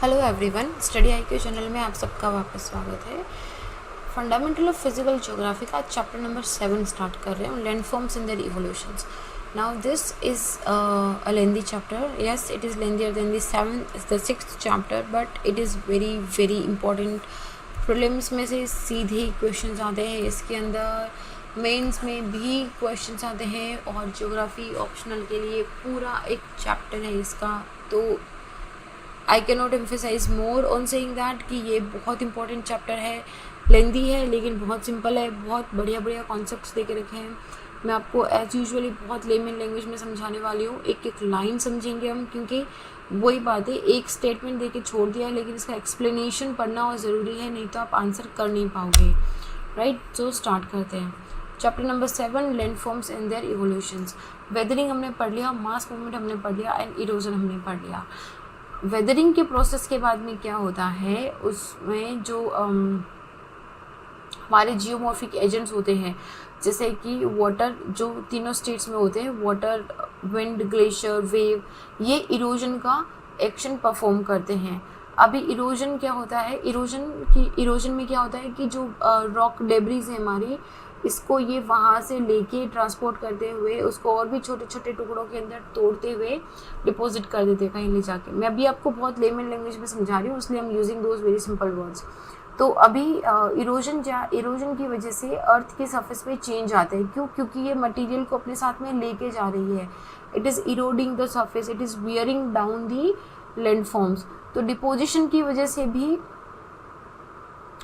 Hello everyone, study IQ channel में आप सबका वापस स्वागत है। फंडामेंटल ऑफ फिजिकल ज्योग्राफी का चैप्टर नंबर 7 स्टार्ट कर रहे हैं, landforms in their evolutions. Now this is a lengthy chapter. Yes, it is lengthier than the sixth chapter, but it is very very important. Prelims में से सीधे question आते हैं इसके अंदर, मेंस में भी क्वेश्चन आते हैं, और ज्योग्राफी ऑप्शनल के लिए पूरा एक चैप्टर है इसका. तो I can not emphasise more on saying that कि ये बहुत इंपॉर्टेंट चैप्टर है. लेंदी है लेकिन बहुत सिंपल है, बहुत बढ़िया बढ़िया कॉन्सेप्ट्स दे के रखे हैं. मैं आपको एज यूजुअली बहुत लेमन लैंग्वेज में समझाने वाली हूँ. एक एक लाइन समझेंगे हम, क्योंकि वही बात है, एक स्टेटमेंट दे के छोड़ दिया है लेकिन इसका एक्सप्लेनेशन पढ़ना और ज़रूरी है, नहीं तो आप आंसर कर नहीं पाओगे. राइट, तो स्टार्ट करते हैं. Chapter number 7, landforms and their evolutions. Weathering हमने पढ़ लिया, मास मूवमेंट हमने पढ़ लिया, एंड इरोजन हमने पढ़ लिया. वेदरिंग के प्रोसेस के बाद में क्या होता है, उसमें जो हमारे जियोमॉर्फिक एजेंट्स होते हैं, जैसे कि वाटर, जो तीनों स्टेट्स में होते हैं, वाटर, विंड, ग्लेशियर, वेव, ये इरोजन का एक्शन परफॉर्म करते हैं. अभी इरोजन क्या होता है, इरोजन में क्या होता है कि जो रॉक डेब्रीज है हमारी, इसको ये वहाँ से लेके ट्रांसपोर्ट करते हुए उसको और भी छोटे छोटे टुकड़ों के अंदर तोड़ते हुए डिपॉजिट कर देते हैं कहीं ले जाके. मैं अभी आपको बहुत लेमन लैंग्वेज में समझा रही हूँ, इसलिए हम using those very simple words. तो अभी इरोजन की वजह से अर्थ के सरफेस पे चेंज आते हैं. क्यों? क्योंकि ये मटेरियल को अपने साथ में लेके जा रही है. It is eroding the surface, it is wearing down the landforms. तो डिपोजिशन की वजह से भी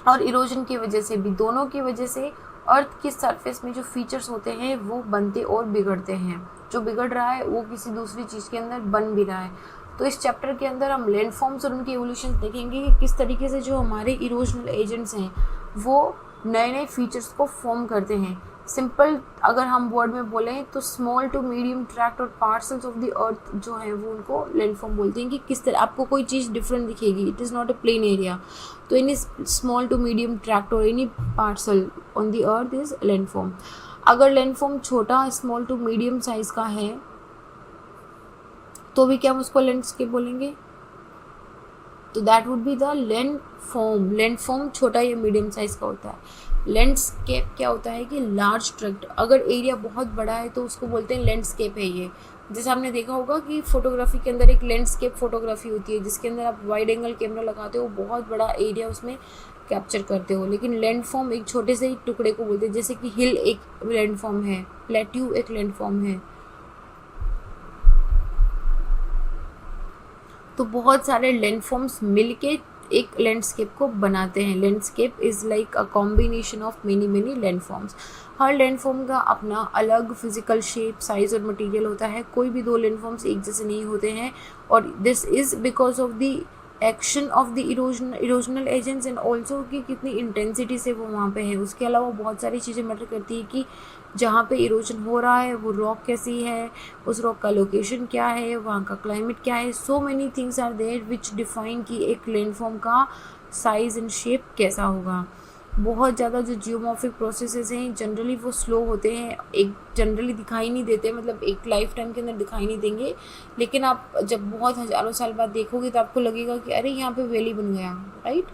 और इरोजन की वजह से भी, दोनों की वजह से अर्थ की सरफेस में जो फीचर्स होते हैं वो बनते और बिगड़ते हैं. जो बिगड़ रहा है वो किसी दूसरी चीज़ के अंदर बन भी रहा है. तो इस चैप्टर के अंदर हम लैंडफॉर्म्स और उनके एवोल्यूशन देखेंगे कि किस तरीके से जो हमारे इरोजनल एजेंट्स हैं वो नए नए फीचर्स को फॉर्म करते हैं. सिंपल अगर हम वर्ड में बोलें तो स्मॉल टू मीडियम ट्रैक्ट और पार्सल्स ऑफ द अर्थ जो है वो उनको लैंडफॉर्म बोलते हैं. कि किस तरह आपको कोई चीज़ डिफरेंट दिखेगी, it is not a plain area. तो any small to medium tract और any parcel on the earth is landform. अगर लैंडफॉर्म छोटा, स्मॉल टू मीडियम साइज का है तो भी क्या हम उसको लैंडस्केप बोलेंगे? तो that would be the landform. Landform छोटा या मीडियम साइज का होता है. लैंडस्केप क्या होता है कि लार्ज ट्रैक्ट, अगर एरिया बहुत बड़ा है तो उसको बोलते हैं लैंडस्केप है ये. जैसे आपने देखा होगा कि फोटोग्राफी के अंदर एक लैंडस्केप फोटोग्राफी होती है, जिसके अंदर आप वाइड एंगल कैमरा लगाते हो, बहुत बड़ा एरिया उसमें कैप्चर करते हो. लेकिन लैंडफॉर्म एक छोटे से ही टुकड़े को बोलते हैं. जैसे कि हिल एक लैंडफॉर्म है, प्लेट्यू एक लैंडफॉर्म है. तो बहुत सारे लैंडफॉर्म्स मिलके एक लैंडस्केप को बनाते हैं. Landscape is like a combination of many landforms. Her landform का अपना अलग फिजिकल शेप, साइज और मटेरियल होता है. कोई भी दो लैंडफॉर्म्स एक जैसे नहीं होते हैं, और this is because of the action of the erosional agents, and also कि कितनी इंटेंसिटी से वो वहाँ पे है. उसके अलावा बहुत सारी चीज़ें मैटर करती है कि जहाँ पे इरोजन हो रहा है वो रॉक कैसी है, उस रॉक का लोकेशन क्या है, वहाँ का क्लाइमेट क्या है. So many things are there which define कि एक लैंडफॉर्म का साइज एंड शेप कैसा होगा. बहुत ज़्यादा जो जियोमॉर्फिक प्रोसेसेस हैं जनरली वो स्लो होते हैं, एक जनरली दिखाई नहीं देते, मतलब एक लाइफ टाइम के अंदर दिखाई नहीं देंगे. लेकिन आप जब बहुत हज़ारों साल बाद देखोगे तो आपको लगेगा कि अरे यहाँ पे वैली बन गया. राइट,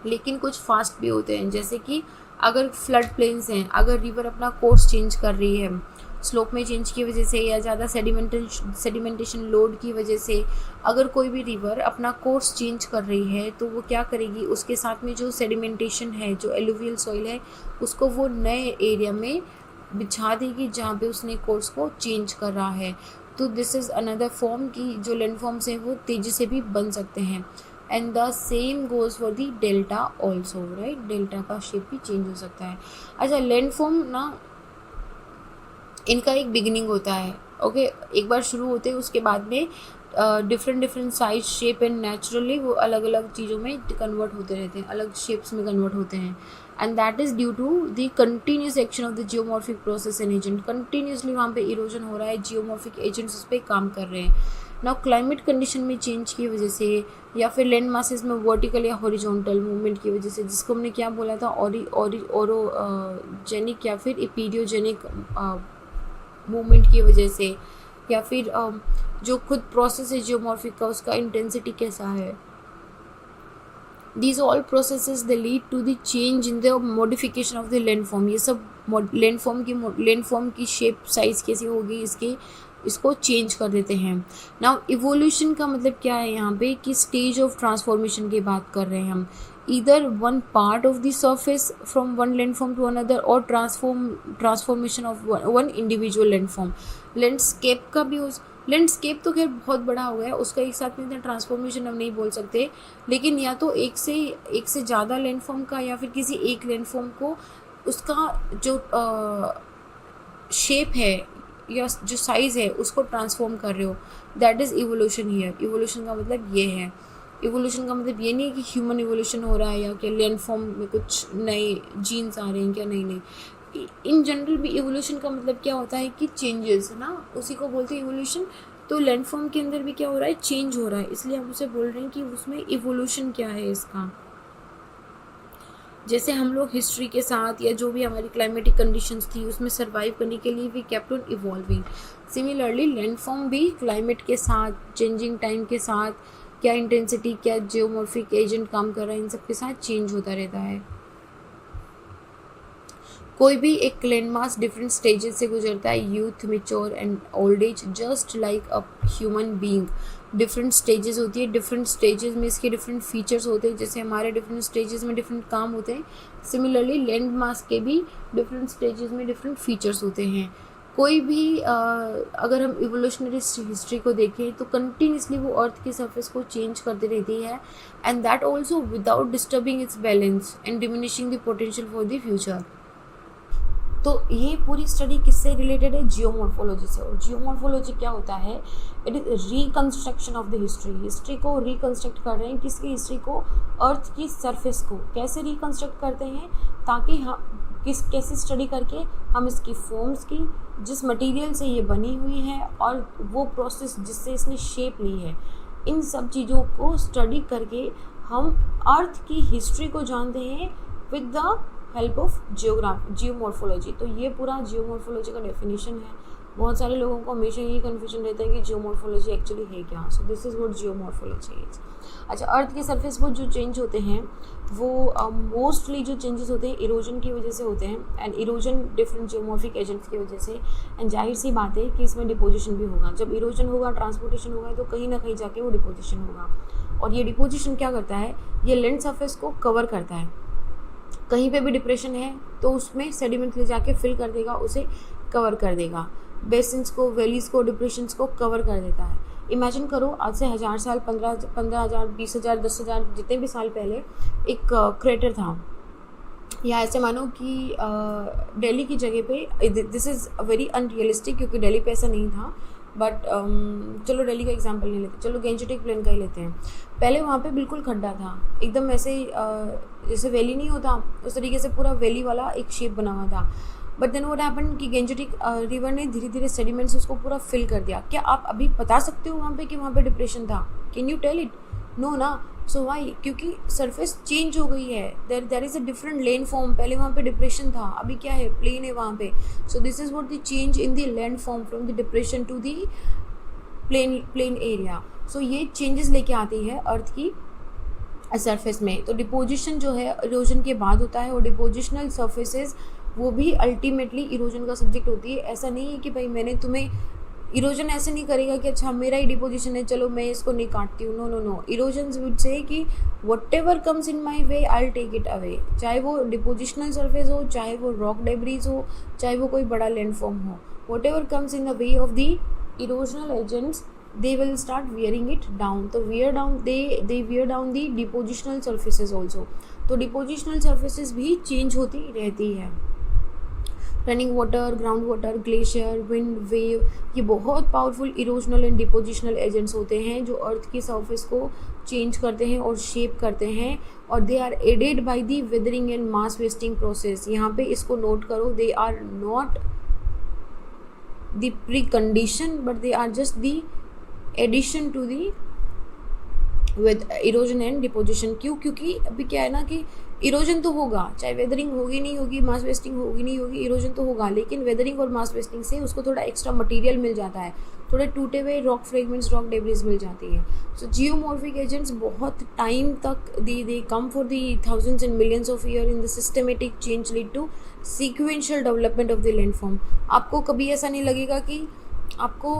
लेकिन कुछ फास्ट भी होते हैं. जैसे कि अगर फ्लड प्लेन्स हैं, अगर रिवर अपना कोर्स चेंज कर रही है स्लोप में चेंज की वजह से, या ज़्यादा सेडिमेंटेशन लोड की वजह से, अगर कोई भी रिवर अपना कोर्स चेंज कर रही है तो वो क्या करेगी, उसके साथ में जो सेडिमेंटेशन है, जो एलुवियल सॉइल है, उसको वो नए एरिया में बिछा देगी जहाँ पे उसने कोर्स को चेंज कर रहा है. तो दिस इज़ अनदर फॉर्म कि जो लैंडफॉर्म्स हैं वो तेज़ी से भी बन सकते हैं. And the same goes for the delta also. Right, delta का शेप भी चेंज हो सकता है. अच्छा, लैंडफॉर्म ना, इनका एक बिगिनिंग होता है. ओके, एक बार शुरू होते हैं, उसके बाद में different size, shape and naturally वो अलग अलग चीज़ों में कन्वर्ट होते रहते हैं, अलग शेप्स में कन्वर्ट होते हैं. And that is due to the continuous action of the geomorphic process and agent. Continuously वहाँ पे इरोजन हो रहा है, जियोमॉर्फिक एजेंट्स उस पर काम कर रहे हैं. ना क्लाइमेट कंडीशन में चेंज की वजह से, या फिर लैंड मासेस में वर्टिकल या हॉरिजॉन्टल मूवमेंट की वजह से, जिसको हमने क्या बोला था, ओरोजेनिक या फिर इपीरियोजेनिक मूवमेंट की वजह से, या फिर जो खुद प्रोसेस है जियोमॉर्फिक का उसका इंटेंसिटी कैसा है. These all processes they lead to the change in the modification of the landform. ये सब लैंडफॉर्म की शेप साइज कैसी होगी इसको चेंज कर देते हैं. नाउ इवोल्यूशन का मतलब क्या है यहाँ पे कि स्टेज ऑफ ट्रांसफॉर्मेशन की बात कर रहे हैं हम. Either one part of the surface from one landform to another और transformation of one individual landform. Landscape का भी लैंडस्केप तो खैर बहुत बड़ा हो गया, उसका एक साथ में इतना ट्रांसफॉर्मेशन हम नहीं बोल सकते, लेकिन या तो एक से ज़्यादा लैंडफॉर्म का या फिर किसी एक लैंडफॉर्म को उसका जो शेप है या जो साइज़ है उसको ट्रांसफॉर्म कर रहे हो. That is evolution here. Evolution का मतलब ये है. इवोल्यूशन का मतलब ये नहीं है कि ह्यूमन इवोल्यूशन हो रहा है या क्या लैंडफॉर्म में कुछ नए जीन्स आ रहे हैं क्या. नहीं. इन जनरल भी इवोल्यूशन का मतलब क्या होता है कि चेंजेस है ना, उसी को बोलते हैं इवोल्यूशन. तो लैंडफॉर्म के अंदर भी क्या हो रहा है, चेंज हो रहा है, इसलिए हम उसे बोल रहे हैं कि उसमें इवोल्यूशन क्या है इसका. जैसे हम लोग हिस्ट्री के साथ या जो भी हमारी क्लाइमेटिक कंडीशंस थी उसमें सर्वाइव करने के लिए भी kept on evolving. Similarly landform भी क्लाइमेट के साथ, चेंजिंग टाइम के साथ, क्या इंटेंसिटी, क्या जियोमॉर्फिक एजेंट काम कर रहा है, इन सब के साथ चेंज होता रहता है. कोई भी एक लैंडमास डिफरेंट स्टेजेस से गुजरता है, youth, mature and old age, just like a human being. Different stages होती है, डिफरेंट स्टेजेस में इसके डिफरेंट फीचर्स होते हैं. जैसे हमारे डिफरेंट स्टेजेस में डिफरेंट काम होते हैं, सिमिलरली लैंड मास के भी डिफरेंट स्टेजेस में डिफरेंट फीचर्स होते हैं. कोई भी अगर हम इवोल्यूशनरी हिस्ट्री को देखें तो कंटिन्यूसली वो अर्थ की सरफेस को चेंज करती रहती है, and that also without disturbing it's balance and diminishing the potential for the future. तो ये पूरी स्टडी किससे रिलेटेड है, जियोमॉर्फोलॉजी से. और जियोमॉर्फोलॉजी क्या होता है, it is reconstruction of the history. History को रिकंस्ट्रक्ट कर रहे हैं, किसकी हिस्ट्री को, अर्थ की सरफेस को. कैसे रिकंस्ट्रक्ट करते हैं, ताकि हम कैसे स्टडी करके हम इसकी फॉर्म्स की, जिस मटेरियल से ये बनी हुई है और वो प्रोसेस जिससे इसने शेप ली है, इन सब चीज़ों को स्टडी करके हम अर्थ की हिस्ट्री को जानते हैं with the help of geomorphology. तो ये पूरा जियोमॉर्फोलॉजी का डेफिनेशन है. बहुत सारे लोगों को हमेशा यही कन्फ्यूजन रहता है कि जियोमॉर्फोलॉजी एक्चुअली है क्या. सो this is what geomorphology is. अच्छा, अर्थ के सरफेस पर जो चेंज होते हैं वो मोस्टली जो चेंजेस होते हैं इरोजन की वजह से होते हैं, and erosion different geomorphic agents की वजह से. एंड जाहिर सी बात है कि इसमें डिपोजिशन भी होगा. जब इरोजन होगा, ट्रांसपोर्टेशन होगा, तो कहीं ना कहीं जाके वो डिपोजिशन होगा. और ये डिपोजिशन क्या करता है, ये लैंड सरफेस को कवर करता है. कहीं पे भी डिप्रेशन है तो उसमें सेडिमेंट ले जाके फिल कर देगा, उसे कवर कर देगा. बेसिन्स को, वैलीज़ को, डिप्रेशंस को कवर कर देता है. इमेजिन करो, आज से 1000 साल, 15,000, 20,000, 10,000, जितने भी साल पहले एक क्रेटर था. या ऐसे मानो कि दिल्ली की जगह पे, दिस इज़ वेरी अनरियलिस्टिक क्योंकि दिल्ली पे ऐसा नहीं था, बट चलो दिल्ली का एग्जांपल नहीं लेते, चलो गेंजेटिक प्लेन का ही लेते हैं. पहले वहाँ पे बिल्कुल खड्डा था, एकदम ऐसे जैसे वैली नहीं होता उस तरीके से पूरा वैली वाला एक शेप बना हुआ था. बट देन व्हाट हैपन कि गेंजेटिक रिवर ने धीरे धीरे सेडिमेंट से उसको पूरा फिल कर दिया. क्या आप अभी बता सकते हो वहाँ पे कि वहाँ पे डिप्रेशन था? Can you tell it? No ना. So why? क्योंकि सरफेस चेंज हो गई है. There is a different landform. पहले वहाँ पे डिप्रेशन था, अभी क्या है, प्लेन है वहाँ पे. So this is what the change in the land form from the depression to the plain area. So ये चेंजेस लेके आती है अर्थ की सरफेस में. तो डिपोजिशन जो है इरोजन के बाद होता है, और डिपोजिशनल सर्फेसेस वो भी अल्टीमेटली इरोजन का सब्जेक्ट होती है. ऐसा नहीं है कि भाई मैंने तुम्हें, इरोजन ऐसे नहीं करेगा कि अच्छा मेरा ही डिपोजिशन है, चलो मैं इसको नहीं काटती हूँ. No no no. Erosion would say कि whatever comes in my way I will take it away. चाहे वो डिपोजिशनल सर्फेस हो, चाहे वो रॉक डेब्रीज हो, चाहे वो कोई बड़ा लैंडफॉर्म हो, what ever comes in the way of the erosional agents, they will start wearing it down. तो they wear down the depositional surfaces also. तो depositional surfaces भी change होती रहती है. Running water, ground water, glacier, wind, wave, ये बहुत powerful erosional and depositional agents होते हैं जो अर्थ की सरफेस को चेंज करते हैं और शेप करते हैं. और they are added by the weathering and mass wasting process. यहाँ पे इसको नोट करो, they are not the precondition but they are just the addition to the with erosion and deposition. क्यों? क्योंकि अभी क्या है ना कि इरोजन तो होगा, चाहे वेदरिंग होगी नहीं होगी, मास वेस्टिंग होगी नहीं होगी, इरोजन तो होगा, लेकिन वेदरिंग और मास वेस्टिंग से उसको थोड़ा एक्स्ट्रा मटेरियल मिल जाता है, थोड़े टूटे हुए रॉक फ्रेगमेंट्स, रॉक डेब्रिस मिल जाती है। सो जियोमॉर्फिक एजेंट्स बहुत टाइम तक they come for the thousands and millions of year in the systematic change lead to sequential development of the landform. आपको कभी ऐसा नहीं लगेगा कि आपको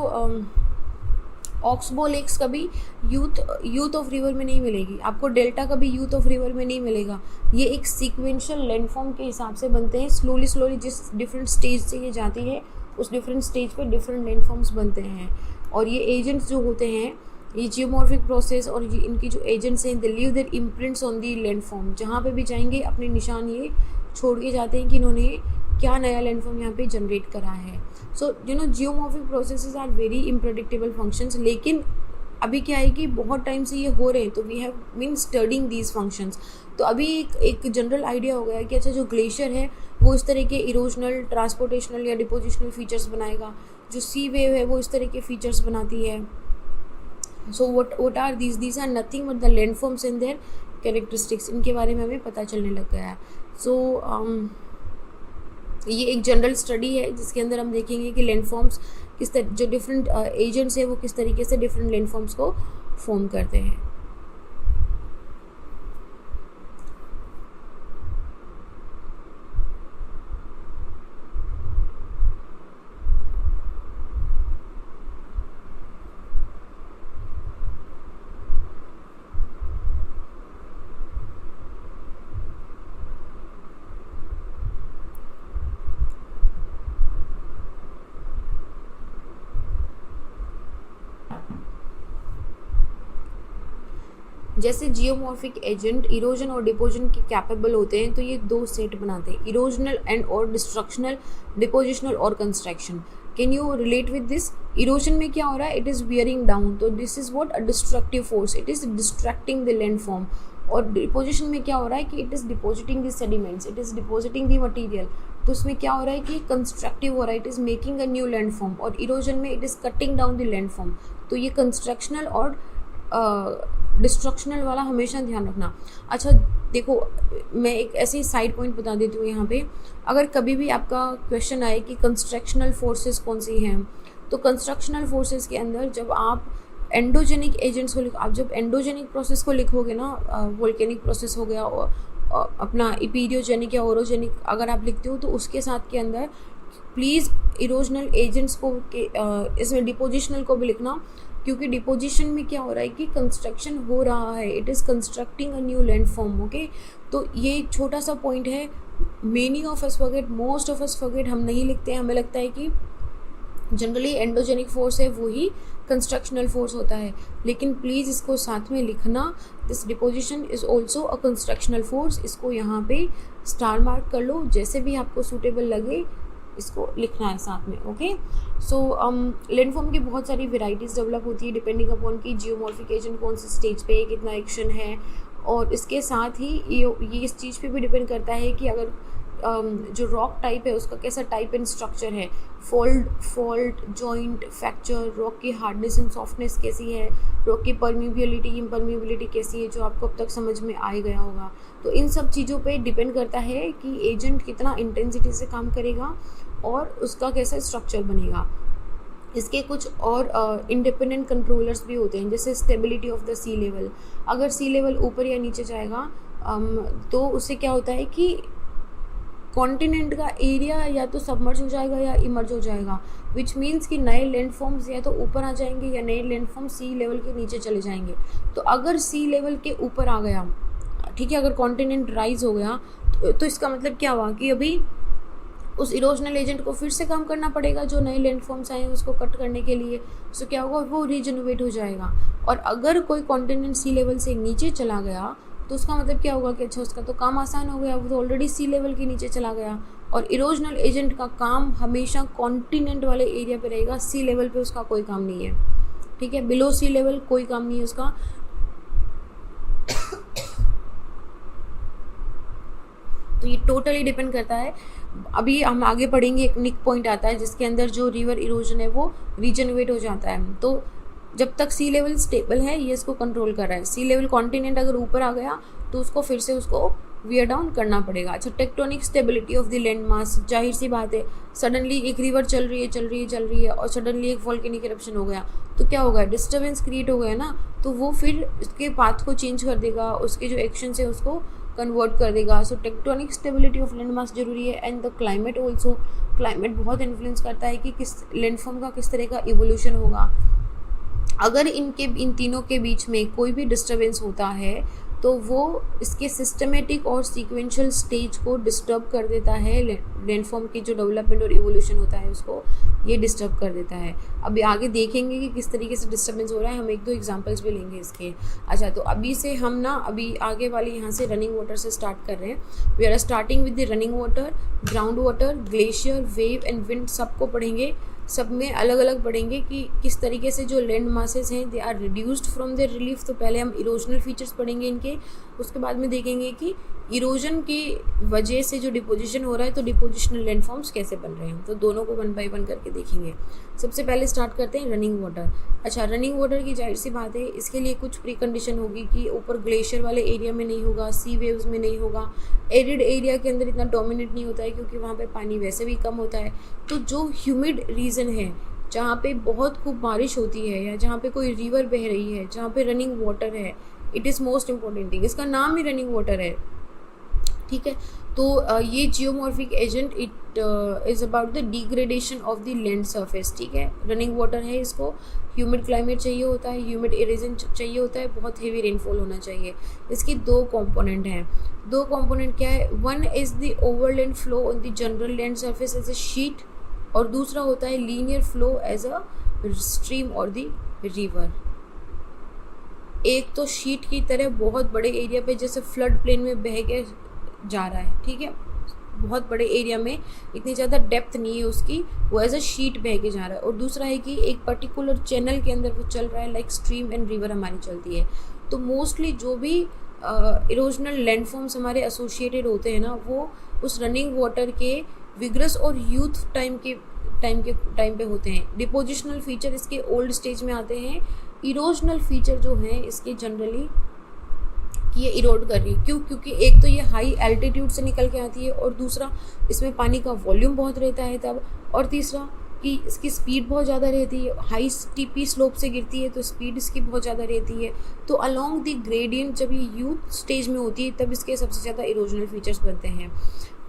ऑक्सबो लेक्स कभी यूथ ऑफ रिवर में नहीं मिलेगी, आपको डेल्टा कभी यूथ ऑफ रिवर में नहीं मिलेगा। ये एक सीक्वेंशियल लैंडफॉर्म के हिसाब से बनते हैं, स्लोली स्लोली जिस डिफरेंट स्टेज से ये जाती है उस डिफरेंट स्टेज पे डिफरेंट लैंडफॉर्म्स बनते हैं। और ये एजेंट्स जो होते हैं, ये जियोमॉर्फिक प्रोसेस और ये इनकी जो एजेंट्स हैं, they leave their imprints on the landform. जहाँ पे भी जाएंगे अपने निशान ये छोड़ के जाते हैं कि इन्होंने क्या नया लैंडफॉर्म यहाँ पे जनरेट करा है। So geomorphic processes are very unpredictable functions, लेकिन अभी क्या है कि बहुत टाइम से ये हो रहे हैं, तो we have been studying these functions. तो अभी एक जनरल आइडिया हो गया है कि अच्छा जो ग्लेशियर है वो इस तरह के इरोजनल, ट्रांसपोर्टेशनल या डिपोजिशनल फीचर्स बनाएगा, जो सी वेव है वो इस तरह के फीचर्स बनाती है। So what are these are nothing but the landforms and their characteristics. इनके बारे में हमें पता चलने लग गया है। सो ये एक जनरल स्टडी है जिसके अंदर हम देखेंगे कि लैंडफॉर्म्स किस तरह, जो डिफरेंट एजेंट्स है वो किस तरीके से डिफरेंट लैंडफॉर्म्स को फॉर्म करते हैं। जैसे जियोमॉर्फिक एजेंट इरोजन और डिपोजन के कैपेबल होते हैं, तो ये दो सेट बनाते हैं, इरोजनल एंड और डिस्ट्रक्शनल, डिपोजिशनल और construction. Can you relate with this? Erosion में क्या हो रहा है? इट इज़ बियरिंग डाउन, तो this is what, a destructive force, it is distracting the landform. और डिपोजिशन में क्या हो रहा है कि it is depositing the sediments, it is depositing the material, तो उसमें क्या हो रहा है कि कंस्ट्रक्टिव हो रहा है, it is making a new landform. और इरोजन में it is cutting down the landform. तो ये कंस्ट्रक्शनल और डिस्ट्रक्शनल वाला हमेशा ध्यान रखना। अच्छा देखो, मैं एक ऐसी साइड पॉइंट बता देती हूँ यहाँ पे, अगर कभी भी आपका क्वेश्चन आए कि कंस्ट्रक्शनल फोर्सेस कौन सी हैं, तो कंस्ट्रक्शनल फोर्सेस के अंदर जब आप एंडोजेनिक एजेंट्स को आप जब एंडोजेनिक प्रोसेस को लिखोगे ना, वोल्केनिक प्रोसेस हो गया और अपना इपीरियोजेनिक या ओरोजेनिक अगर आप लिखते हो, तो उसके साथ के अंदर प्लीज़ इरोजनल एजेंट्स को इसमें डिपोजिशनल को भी लिखना, क्योंकि डिपोजिशन में क्या हो रहा है कि कंस्ट्रक्शन हो रहा है, it is constructing a new landform. Okay, तो ये छोटा सा पॉइंट है, many of us forget, most of us forget, हम नहीं लिखते हैं, हमें लगता है कि जनरली एंडोजेनिक फोर्स है वो ही कंस्ट्रक्शनल फोर्स होता है, लेकिन प्लीज़ इसको साथ में लिखना, this deposition is also a constructional force. इसको यहाँ पे स्टार मार्क कर लो, जैसे भी आपको सूटेबल लगे इसको लिखना है साथ में। ओके, सो लैंडफॉर्म की बहुत सारी वेराइटीज़ डेवलप होती है डिपेंडिंग अपॉन कि जियोमॉर्फिक एजेंट कौन सी स्टेज पे है, कितना एक्शन है, और इसके साथ ही ये इस चीज़ पे भी डिपेंड करता है कि अगर जो रॉक टाइप है उसका कैसा टाइप एंड स्ट्रक्चर है, फॉल्ट, जॉइंट, फ्रैक्चर, रॉक की हार्डनेस एंड सॉफ्टनेस कैसी है, रॉक की परमिबिलिटी, इम्परमिबिलिटी कैसी है, जो आपको अब तक समझ में आ गया होगा। तो इन सब चीज़ों पे डिपेंड करता है कि एजेंट कितना इंटेंसिटी से काम करेगा और उसका कैसा स्ट्रक्चर बनेगा। इसके कुछ और इंडिपेंडेंट कंट्रोलर्स भी होते हैं, जैसे stability of the sea level. अगर सी लेवल ऊपर या नीचे जाएगा तो उससे क्या होता है कि कॉन्टिनेंट का एरिया या तो सबमर्ज हो जाएगा या इमर्ज हो जाएगा, विच मीन्स कि नए लैंडफॉर्म्स या तो ऊपर आ जाएंगे या नए लैंडफॉर्म सी लेवल के नीचे चले जाएंगे। तो अगर सी लेवल के ऊपर आ गया, ठीक है, अगर कॉन्टिनेंट राइज हो गया, तो इसका मतलब क्या हुआ कि अभी उस इरोजनल एजेंट को फिर से काम करना पड़ेगा, जो नए लैंडफॉर्म्स आए हैं उसको कट करने के लिए। सो क्या होगा, वो रीजनरेट हो जाएगा। और अगर कोई कॉन्टिनेंट सी लेवल से नीचे चला गया, तो उसका मतलब क्या होगा कि अच्छा उसका तो काम आसान हो गया, वो तो ऑलरेडी सी लेवल के नीचे चला गया। और इरोजनल एजेंट का काम हमेशा कॉन्टिनेंट वाले एरिया पे रहेगा, सी लेवल पे उसका कोई काम नहीं है, ठीक है, बिलो सी लेवल कोई काम नहीं है उसका। तो ये टोटली डिपेंड करता है। अभी हम आगे पढ़ेंगे, एक निक पॉइंट आता है जिसके अंदर जो रिवर इरोजन है वो रीजनरेट हो जाता है। तो जब तक सी लेवल स्टेबल है ये इसको कंट्रोल कर रहा है। सी लेवल कॉन्टिनेंट अगर ऊपर आ गया तो उसको फिर से उसको वियर डाउन करना पड़ेगा। अच्छा, tectonic stability of the land mass, जाहिर सी बात है, सडनली एक रिवर चल रही है और सडनली एक वोल्केनिक इरप्शन हो गया तो क्या होगा, डिस्टर्बेंस क्रिएट हो गया ना, तो वो फिर उसके पाथ को चेंज कर देगा, उसके जो एक्शन है उसको कन्वर्ट कर देगा। So tectonic stability of land mass जरूरी है। And the climate also, climate बहुत इन्फ्लुएंस करता है कि किस लैंडफॉर्म का किस तरह का इवोल्यूशन होगा। अगर इन तीनों के बीच में कोई भी डिस्टर्बेंस होता है तो वो इसके सिस्टमेटिक और सीक्वेंशियल स्टेज को डिस्टर्ब कर देता है। लैंडफॉर्म की जो डेवलपमेंट और इवोल्यूशन होता है उसको ये डिस्टर्ब कर देता है। अभी आगे देखेंगे कि किस तरीके से डिस्टर्बेंस हो रहा है, हम एक दो एग्जांपल्स भी लेंगे इसके। अच्छा, तो अभी से हम ना अभी आगे वाली यहाँ से रनिंग वाटर से स्टार्ट कर रहे हैं। We are starting with the running water, ground water, glacier, wave and wind, सबको पढ़ेंगे। सब में अलग अलग पढ़ेंगे कि किस तरीके से जो लैंड मासेस हैं they are reduced from their relief. तो पहले हम इरोजनल फीचर्स पढ़ेंगे इनके, उसके बाद में देखेंगे कि इरोजन की वजह से जो डिपोजिशन हो रहा है तो डिपोजिशनल लैंडफॉर्म्स कैसे बन रहे हैं। तो दोनों को 1 बाय 1 करके देखेंगे। सबसे पहले स्टार्ट करते हैं रनिंग वाटर। अच्छा, रनिंग वाटर की जाहिर सी बात है, इसके लिए कुछ प्री कंडीशन होगी कि ऊपर ग्लेशियर वाले एरिया में नहीं होगा, सी वेव्स में नहीं होगा, एरिड एरिया के अंदर इतना डोमिनेट नहीं होता है क्योंकि वहाँ पे पानी वैसे भी कम होता है। तो जो ह्यूमिड रीजन है, जहाँ पे बहुत खूब बारिश होती है या जहाँ पे कोई रिवर बह रही है, जहाँ पे रनिंग वाटर है, it is most important thing. इसका नाम ही रनिंग वाटर है, ठीक है। तो ये geomorphic agent it is about the degradation of the land surface, ठीक है। रनिंग वाटर है, इसको ह्यूमिड क्लाइमेट चाहिए होता है, ह्यूमिड इरेजन चाहिए होता है, बहुत हेवी रेनफॉल होना चाहिए। इसकी 2 कंपोनेंट हैं। 2 कंपोनेंट क्या है, one is the overland flow on the general land surface as a sheet, और दूसरा होता है linear flow as a stream और द रिवर। एक तो शीट की तरह बहुत बड़े एरिया पे जैसे फ्लड प्लेन में बह के जा रहा है, ठीक है, बहुत बड़े एरिया में इतनी ज़्यादा डेप्थ नहीं है उसकी, वो एज अ शीट बह के जा रहा है। और दूसरा है कि एक पर्टिकुलर चैनल के अंदर वो चल रहा है, लाइक स्ट्रीम एंड रिवर हमारी चलती है। तो मोस्टली जो भी इरोजनल लैंडफॉर्म्स हमारे एसोसिएटेड होते हैं ना, वो उस रनिंग वाटर के विग्रस और यूथ टाइम पे होते हैं। डिपोजिशनल फीचर इसके ओल्ड स्टेज में आते हैं। इरोजनल फीचर जो हैं इसके जनरली ये इरोड कर रही है, क्यों, क्योंकि एक तो ये हाई एल्टीट्यूड से निकल के आती है, और दूसरा इसमें पानी का वॉल्यूम बहुत रहता है तब, और तीसरा कि इसकी स्पीड बहुत ज़्यादा रहती है, हाई स्टीपी स्लोप से गिरती है तो स्पीड इसकी बहुत ज़्यादा रहती है। तो अलोंग द ग्रेडियंट जब ये यूथ स्टेज में होती है तब इसके सबसे ज़्यादा इरोजनल फीचर्स बनते हैं।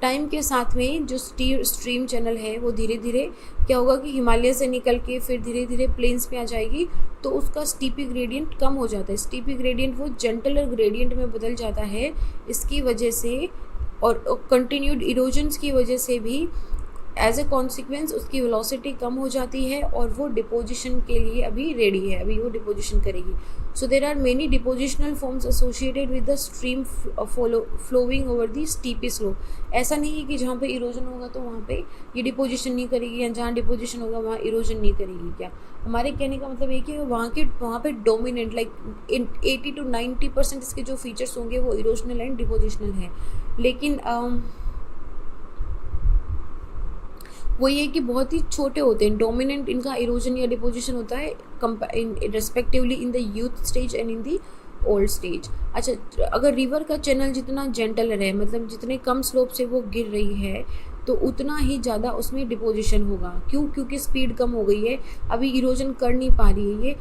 टाइम के साथ में जो स्ट्रीम चैनल है वो धीरे धीरे क्या होगा कि हिमालय से निकल के फिर धीरे धीरे प्लेन्स पे आ जाएगी, तो उसका स्टीपी ग्रेडियंट कम हो जाता है। स्टीपी ग्रेडियंट वो जेंटलर ग्रेडियंट में बदल जाता है। इसकी वजह से और कंटिन्यूड इरोजन्स की वजह से भी एज ए कॉन्सिक्वेंस उसकी वेलोसिटी कम हो जाती है और वो डिपोजिशन के लिए अभी रेडी है, अभी वो डिपोजिशन करेगी। So there are many depositional forms associated with the stream flowing over the steep slope. ऐसा नहीं है कि जहाँ पे इरोजन होगा तो वहाँ पे ये डिपोजिशन नहीं करेगी, या जहाँ डिपोजिशन होगा वहाँ इरोजन नहीं करेगी। क्या हमारे कहने का मतलब ये कि वहाँ पे डोमिनेंट लाइक 80 to 90% इसके जो फीचर्स होंगे वो इरोजनल एंड डिपोजिशनल हैं। लेकिन वो ये कि बहुत ही छोटे होते हैं, डोमिनेंट इनका इरोजन या डिपोजिशन होता है respectively in the youth stage and in the old stage. अच्छा, अगर रिवर का चैनल जितना जेंटलर है, मतलब जितने कम स्लोप से वो गिर रही है, तो उतना ही ज़्यादा उसमें डिपोजिशन होगा। क्यों? क्योंकि स्पीड कम हो गई है, अभी इरोजन कर नहीं पा रही है। ये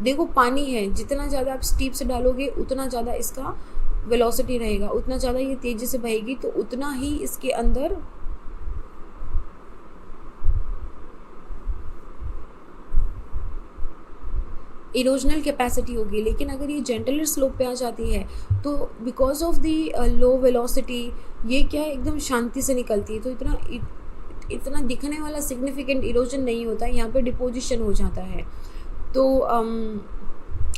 देखो पानी है, जितना ज़्यादा आप स्टीप से डालोगे उतना ज़्यादा इसका वेलोसिटी रहेगा, उतना ज़्यादा ये तेज़ी से बहेगी, तो उतना ही इसके अंदर इरोजनल कैपेसिटी होगी। लेकिन अगर ये जेंटलर स्लोप पे आ जाती है तो because of the low velocity ये क्या है, एकदम शांति से निकलती है, तो इतना दिखने वाला सिग्निफिकेंट इरोजन नहीं होता है, यहाँ पे डिपोजिशन हो जाता है। तो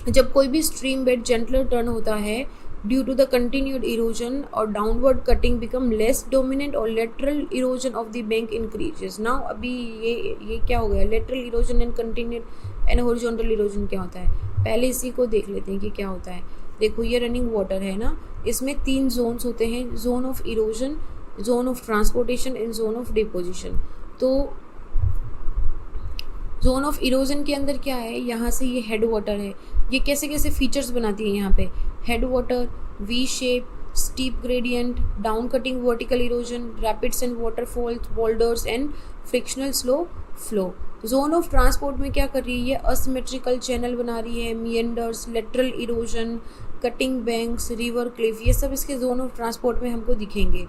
जब कोई भी स्ट्रीम बेड जेंटलर टर्न होता है due to the continued erosion और downward cutting become less dominant और lateral erosion of the bank increases. Now अभी ये क्या हो गया, lateral erosion and continued and horizontal erosion क्या होता है, पहले इसी को देख लेते हैं कि क्या होता है। देखो ये रनिंग वाटर है ना, इसमें 3 जोन्स होते हैं, zone of erosion, zone of transportation and zone of deposition. तो जोन ऑफ इरोजन के अंदर क्या है, यहाँ से ये हेड वाटर है, ये कैसे कैसे फीचर्स बनाती है यहाँ पे, head water, V shape, steep gradient, down cutting vertical erosion, rapids and waterfalls, boulders and frictional slow flow. Zone of transport में क्या कर रही है, ये असिमेट्रिकल चैनल बना रही है, meanders, lateral erosion, cutting banks, river Cliff, ये सब इसके जोन ऑफ ट्रांसपोर्ट में हमको दिखेंगे।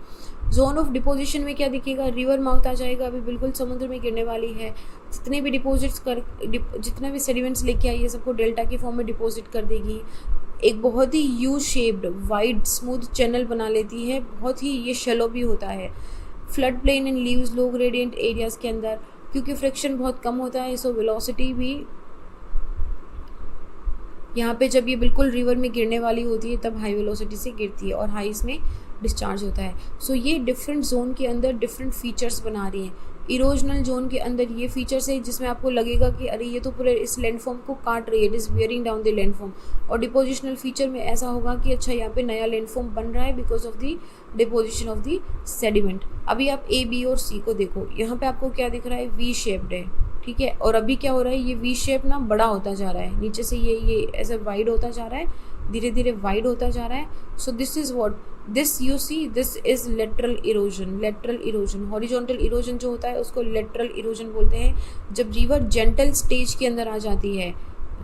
जोन ऑफ डिपोजिशन में क्या दिखेगा, रिवर माउथ आ जाएगा, अभी बिल्कुल समुद्र में गिरने वाली है, जितने भी जितने भी सेडिमेंट्स लेके आई है सबको डेल्टा के फॉर्म में डिपॉजिट कर देगी। एक बहुत ही U shaped wide smooth channel बना लेती है, बहुत ही ये शैलो भी होता है। Flood plain and leaves low gradient areas के अंदर, क्योंकि फ्रिक्शन बहुत कम होता है, सो वेलोसिटी भी यहाँ पे जब ये बिल्कुल रिवर में गिरने वाली होती है तब हाई वेलोसिटी से गिरती है और हाई इसमें डिस्चार्ज होता है। सो ये डिफरेंट जोन के अंदर डिफरेंट फीचर्स बना रही हैं। इरोजनल जोन के अंदर ये फीचर्स है जिसमें आपको लगेगा कि अरे ये तो पूरे इस लैंडफॉर्म को काट रही है, it is bearing down the landform. और डिपोजिशनल फीचर में ऐसा होगा कि अच्छा यहाँ पे नया लैंडफॉर्म बन रहा है because of the deposition of the sediment. अभी आप ए, बी और सी को देखो, यहाँ पे आपको क्या दिख रहा है, वी शेप्ड है, ठीक है। और अभी क्या हो रहा है, ये वी शेप ना बड़ा होता जा रहा है, नीचे से ये ऐसे वाइड होता जा रहा है, धीरे धीरे वाइड होता जा रहा है। So this is what this you see, this is lateral erosion. Lateral erosion, horizontal erosion जो होता है उसको लेटरल इरोजन बोलते हैं। जब रिवर जेंटल स्टेज के अंदर आ जाती है,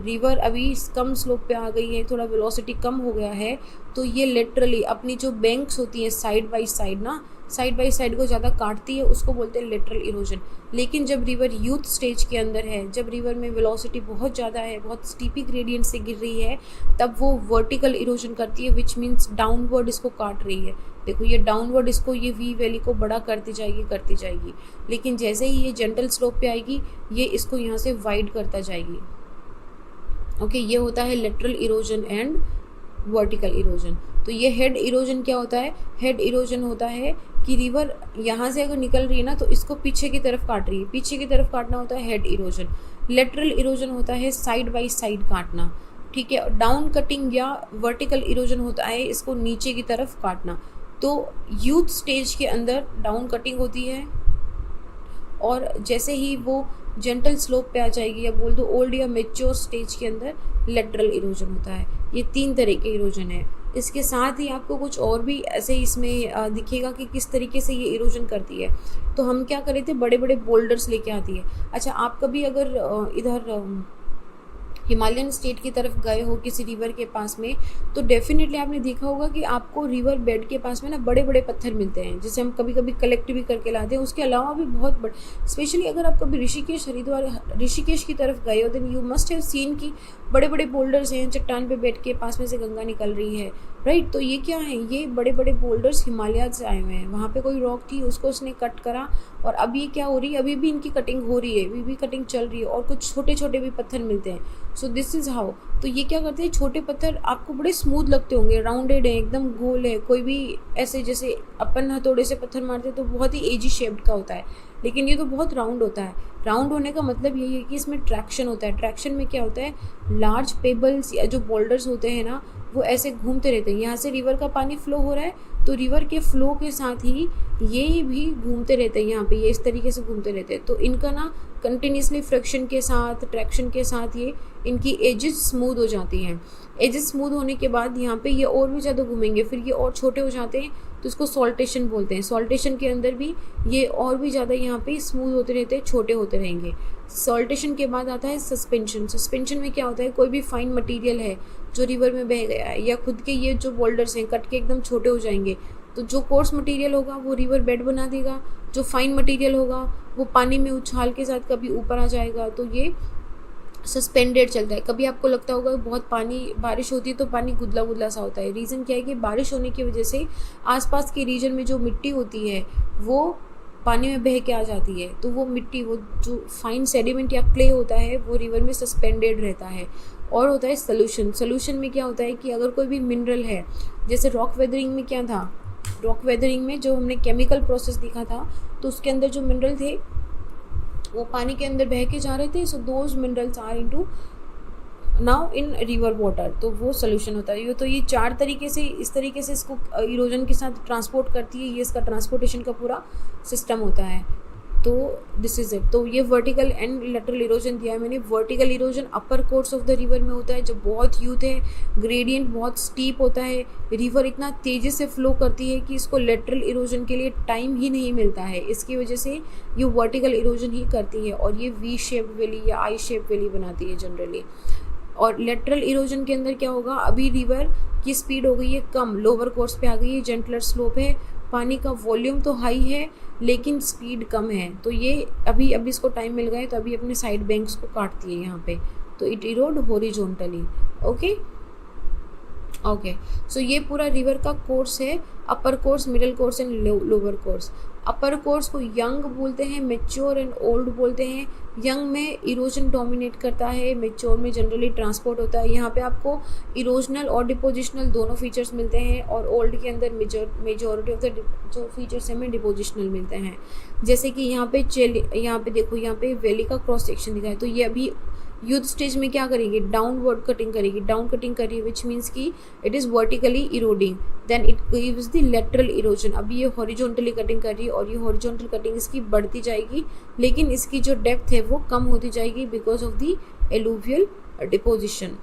रिवर अभी कम स्लोप पे आ गई है, थोड़ा वेलोसिटी कम हो गया है, तो ये लिटरली अपनी जो बैंक्स होती हैं साइड बाई साइड ना, साइड बाई साइड को ज़्यादा काटती है, उसको बोलते हैं लेटरल इरोजन। लेकिन जब रिवर यूथ स्टेज के अंदर है, जब रिवर में वेलोसिटी बहुत ज़्यादा है, बहुत स्टीपी ग्रेडियंट से गिर रही है, तब वो वर्टिकल इरोजन करती है, विच मीन्स डाउनवर्ड इसको काट रही है। देखो ये डाउनवर्ड इसको, ये वी वैली को बड़ा करती जाएगी। लेकिन जैसे ही ये जेंटल स्लोप पे आएगी, ये इसको यहाँ से वाइड करता जाएगी। ओके, ये होता है lateral erosion and vertical erosion. तो ये हेड इरोजन क्या होता है, हेड इरोजन होता है कि रिवर यहाँ से अगर निकल रही है ना तो इसको पीछे की तरफ काट रही है, पीछे की तरफ काटना होता है हेड इरोजन। लेटरल इरोजन होता है साइड बाई साइड काटना, ठीक है। डाउन कटिंग या वर्टिकल इरोजन होता है इसको नीचे की तरफ काटना। तो यूथ स्टेज के अंदर डाउन कटिंग होती है, और जैसे ही वो जेंटल स्लोप पे आ जाएगी, या बोल दो ओल्ड या मेच्योर स्टेज के अंदर, लेटरल इरोजन होता है। ये 3 तरह के इरोजन है। इसके साथ ही आपको कुछ और भी ऐसे इसमें दिखेगा कि किस तरीके से ये इरोजन करती है। तो हम क्या करे थे, बड़े बड़े बोल्डर्स लेके आती है। अच्छा, आप कभी अगर इधर हिमालयन स्टेट की तरफ गए हो किसी रिवर के पास में, तो डेफिनेटली आपने देखा होगा कि आपको रिवर बेड के पास में ना बड़े बड़े पत्थर मिलते हैं, जिसे हम कभी कभी कलेक्ट भी करके लाते हैं। उसके अलावा भी बहुत बड़े, स्पेशली अगर आप कभी ऋषिकेश की तरफ गए हो, then you must have seen कि बड़े बड़े बोल्डर्स हैं, चट्टान पे बैठ के पास में से गंगा निकल रही है, राइट। तो ये क्या है, ये बड़े बड़े बोल्डर्स हिमालय से आए हुए हैं। वहाँ पे कोई रॉक थी, उसको उसने कट करा, और अब ये क्या हो रही है, अभी भी इनकी कटिंग हो रही है, अभी भी कटिंग चल रही है, और कुछ छोटे छोटे भी पत्थर मिलते हैं। सो दिस इज़ हाउ। तो ये क्या करते हैं, छोटे पत्थर आपको बड़े स्मूथ लगते होंगे, राउंडेड है, एकदम गोल है, कोई भी ऐसे जैसे अपन हथौड़े से पत्थर मारते हैं तो बहुत ही एजी शेप्ड का होता है, लेकिन ये तो बहुत राउंड होता है। राउंड होने का मतलब यही है कि इसमें ट्रैक्शन होता है। ट्रैक्शन में क्या होता है, लार्ज पेबल्स या जो बोल्डर्स होते हैं ना, वो ऐसे घूमते रहते हैं। यहाँ से रिवर का पानी फ्लो हो रहा है, तो रिवर के फ्लो के साथ ही ये भी घूमते रहते हैं, यहाँ पे ये इस तरीके से घूमते रहते हैं। तो इनका ना कंटिन्यूसली फ्रिक्शन के साथ, ट्रैक्शन के साथ ये इनकी एजेस स्मूथ हो जाती हैं। एजेस स्मूथ होने के बाद यहाँ पे ये और भी ज़्यादा घूमेंगे, फिर ये और छोटे हो जाते हैं, तो इसको सॉल्टेशन बोलते हैं। सॉल्टेशन के अंदर भी ये और भी ज़्यादा यहाँ पे स्मूथ होते रहते हैं, छोटे होते रहेंगे। सॉल्टेशन के बाद आता है सस्पेंशन। सस्पेंशन में क्या होता है, कोई भी फाइन मटेरियल है जो रिवर में बह गया है, या खुद के ये जो बोल्डर्स हैं कट के एकदम छोटे हो जाएंगे, तो जो कोर्स मटेरियल होगा वो रिवर बेड बना देगा, जो फाइन मटेरियल होगा वो पानी में उछाल के साथ कभी ऊपर आ जाएगा। तो ये सस्पेंडेड चलता है। कभी आपको लगता होगा बहुत पानी, बारिश होती है तो पानी गुदला गुदला सा होता है। रीज़न क्या है कि बारिश होने की वजह से आसपास के रीजन में जो मिट्टी होती है वो पानी में बह के आ जाती है, तो वो मिट्टी, वो जो फाइन सेडिमेंट या क्ले होता है वो रिवर में सस्पेंडेड रहता है। और होता है सोल्यूशन। सोल्यूशन में क्या होता है कि अगर कोई भी मिनरल है, जैसे रॉक वेदरिंग में क्या था, रॉक वेदरिंग में जो हमने केमिकल प्रोसेस देखा था, तो उसके अंदर जो मिनरल थे वो पानी के अंदर बह के जा रहे थे। So those minerals are into now in river water, तो वो सोल्यूशन होता है। तो ये 4 तरीके से, इस तरीके से इसको इरोजन के साथ ट्रांसपोर्ट करती है। ये इसका ट्रांसपोर्टेशन का पूरा सिस्टम होता है। तो दिस इज इट। तो ये वर्टिकल एंड लेटरल इरोजन दिया है मैंने। Vertical erosion upper course of the river में होता है, जब बहुत यूथ है, ग्रेडियंट बहुत स्टीप होता है, रिवर इतना तेज़ी से फ्लो करती है कि इसको लेटरल इरोजन के लिए टाइम ही नहीं मिलता है, इसकी वजह से ये वर्टिकल इरोजन ही करती है और ये वी शेप वैली या आई शेप वैली बनाती है जनरली। और लेटरल इरोजन के अंदर क्या होगा, अभी रिवर की स्पीड हो गई है कम, लोअर कोर्स पे आ गई है, जेंटलर स्लोप है, पानी का वॉल्यूम तो हाई है लेकिन स्पीड कम है, तो ये अभी इसको टाइम मिल गया है तो अभी अपने साइड बैंक्स को काटती है यहाँ पे, तो it erode horizontally. Okay so ये पूरा रिवर का कोर्स है, upper course, middle course and lower course. Upper course को यंग बोलते हैं, मेच्योर एंड ओल्ड बोलते हैं। यंग में इरोजन डोमिनेट करता है, मेच्योर में जनरली ट्रांसपोर्ट होता है। यहाँ पे आपको इरोजनल और डिपोजिशनल दोनों फीचर्स मिलते हैं और ओल्ड के अंदर मेजॉरिटी ऑफ द जो फीचर्स हमें डिपोजिशनल मिलते हैं। जैसे कि यहाँ पे देखो, यहाँ पे वैली का क्रॉस सेक्शन दिखा है, तो ये अभी यूथ स्टेज में क्या करेगी, डाउनवर्ड कटिंग करेगी, डाउन कटिंग कर रही है, विच मीन्स कि it is vertically eroding, then it gives the lateral erosion. अभी ये हॉरिजॉन्टली कटिंग कर रही है और ये हॉरिजॉन्टल कटिंग इसकी बढ़ती जाएगी, लेकिन इसकी जो डेप्थ है वो कम होती जाएगी because of the alluvial deposition.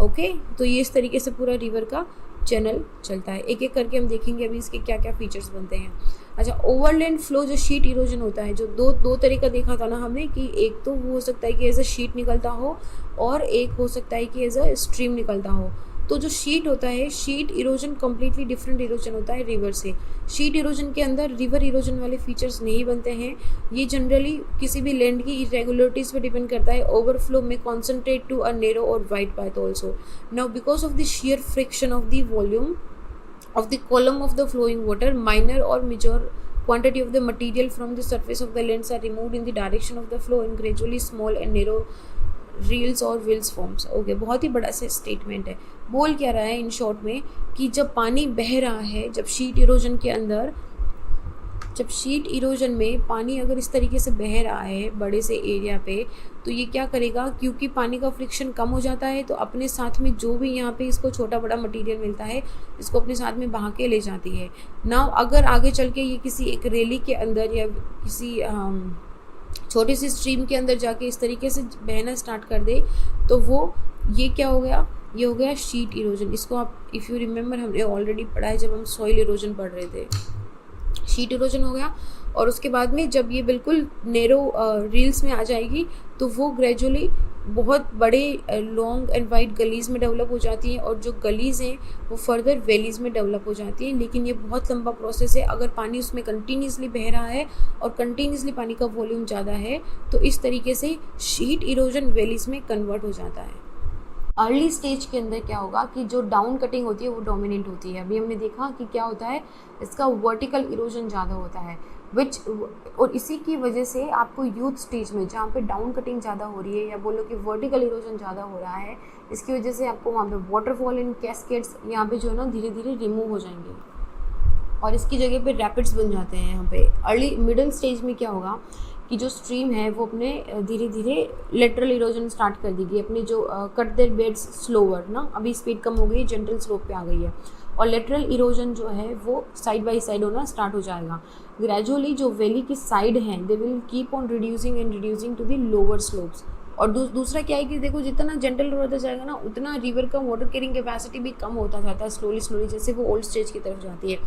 Okay, तो ये इस तरीके से पूरा रिवर का चैनल चलता है। एक एक करके हम देखेंगे अभी इसके क्या क्या फीचर्स बनते हैं। अच्छा, ओवरलैंड फ्लो जो शीट इरोजन होता है, जो दो तरीका देखा था ना हमने, कि एक तो वो हो सकता है कि एज अ शीट निकलता हो और एक हो सकता है कि एज अ स्ट्रीम निकलता हो। तो जो शीट होता है, sheet erosion completely different erosion होता है रिवर से। शीट इरोजन के अंदर रिवर इरोजन वाले फीचर्स नहीं बनते हैं, ये जनरली किसी भी लैंड की इरेगुलरिटीज पे डिपेंड करता है। ओवरफ्लो में कॉन्सेंट्रेट टू अ नैरो और wide path also. Now because of the share friction of the volume of the column of the flowing water, minor or major quantity of the material from the surface of the lens are removed in the direction of the flow and gradually small and narrow reels और Wills forms. Okay, बहुत ही बड़ा सा statement है। बोल क्या रहा है in short में कि जब पानी बह रहा है, जब शीट इरोजन में पानी अगर इस तरीके से बह रहा है बड़े से एरिया पे, तो ये क्या करेगा, क्योंकि पानी का फ्रिक्शन कम हो जाता है तो अपने साथ में जो भी यहाँ पे इसको छोटा बड़ा मटेरियल मिलता है इसको अपने साथ में बहा के ले जाती है। नाउ अगर आगे चल के ये किसी एक रैली के अंदर या किसी छोटी सी स्ट्रीम के अंदर जाके इस तरीके से बहना स्टार्ट कर दे, तो वो ये क्या हो गया, ये हो गया शीट इरोजन। इसको आप इफ़ यू रिमेंबर हमने ऑलरेडी पढ़ा है जब हम सॉइल इरोजन पढ़ रहे थे। शीट इरोजन हो गया और उसके बाद में जब ये बिल्कुल नैरो रील्स में आ जाएगी तो वो ग्रेजुअली बहुत बड़े लॉन्ग एंड वाइड गलीज़ में डेवलप हो जाती हैं और जो गलीज़ हैं वो फर्दर वैलीज़ में डेवलप हो जाती हैं। लेकिन ये बहुत लंबा प्रोसेस है। अगर पानी उसमें कंटिन्यूसली बह रहा है और कंटिन्यूसली पानी का वॉल्यूम ज़्यादा है तो इस तरीके से शीट इरोजन वैलीज़ में कन्वर्ट हो जाता है। अर्ली स्टेज के अंदर क्या होगा कि जो डाउन कटिंग होती है वो डोमिनेंट होती है। अभी हमने देखा कि क्या होता है, इसका वर्टिकल इरोजन ज़्यादा होता है और इसी की वजह से आपको यूथ स्टेज में जहाँ पे डाउन कटिंग ज़्यादा हो रही है या बोलो कि वर्टिकल इरोजन ज़्यादा हो रहा है, इसकी वजह से आपको वहाँ पे वाटरफॉल एंड कैस्केड्स यहाँ पे जो है ना धीरे धीरे रिमूव हो जाएंगे और इसकी जगह पे रैपिड्स बन जाते हैं। यहाँ पे अर्ली मिडिल स्टेज में क्या होगा कि जो स्ट्रीम है वो अपने धीरे धीरे लेटरल इरोजन स्टार्ट कर देगी, अपने जो कट देयर बेड्स स्लोवर ना, अभी स्पीड कम हो गई है, जेंटल स्लोप पे आ गई है और लेटरल इरोजन जो है वो साइड बाय साइड होना स्टार्ट हो जाएगा। ग्रेजुअली जो वैली की साइड हैं they will keep on reducing to the lower slopes. और दूसरा क्या है कि देखो जितना जेंटल होता जाएगा ना उतना रिवर का वाटर कैरिंग कैपेसिटी भी कम होता जाता है स्लोली जैसे वो ओल्ड स्टेज की तरफ जाती है।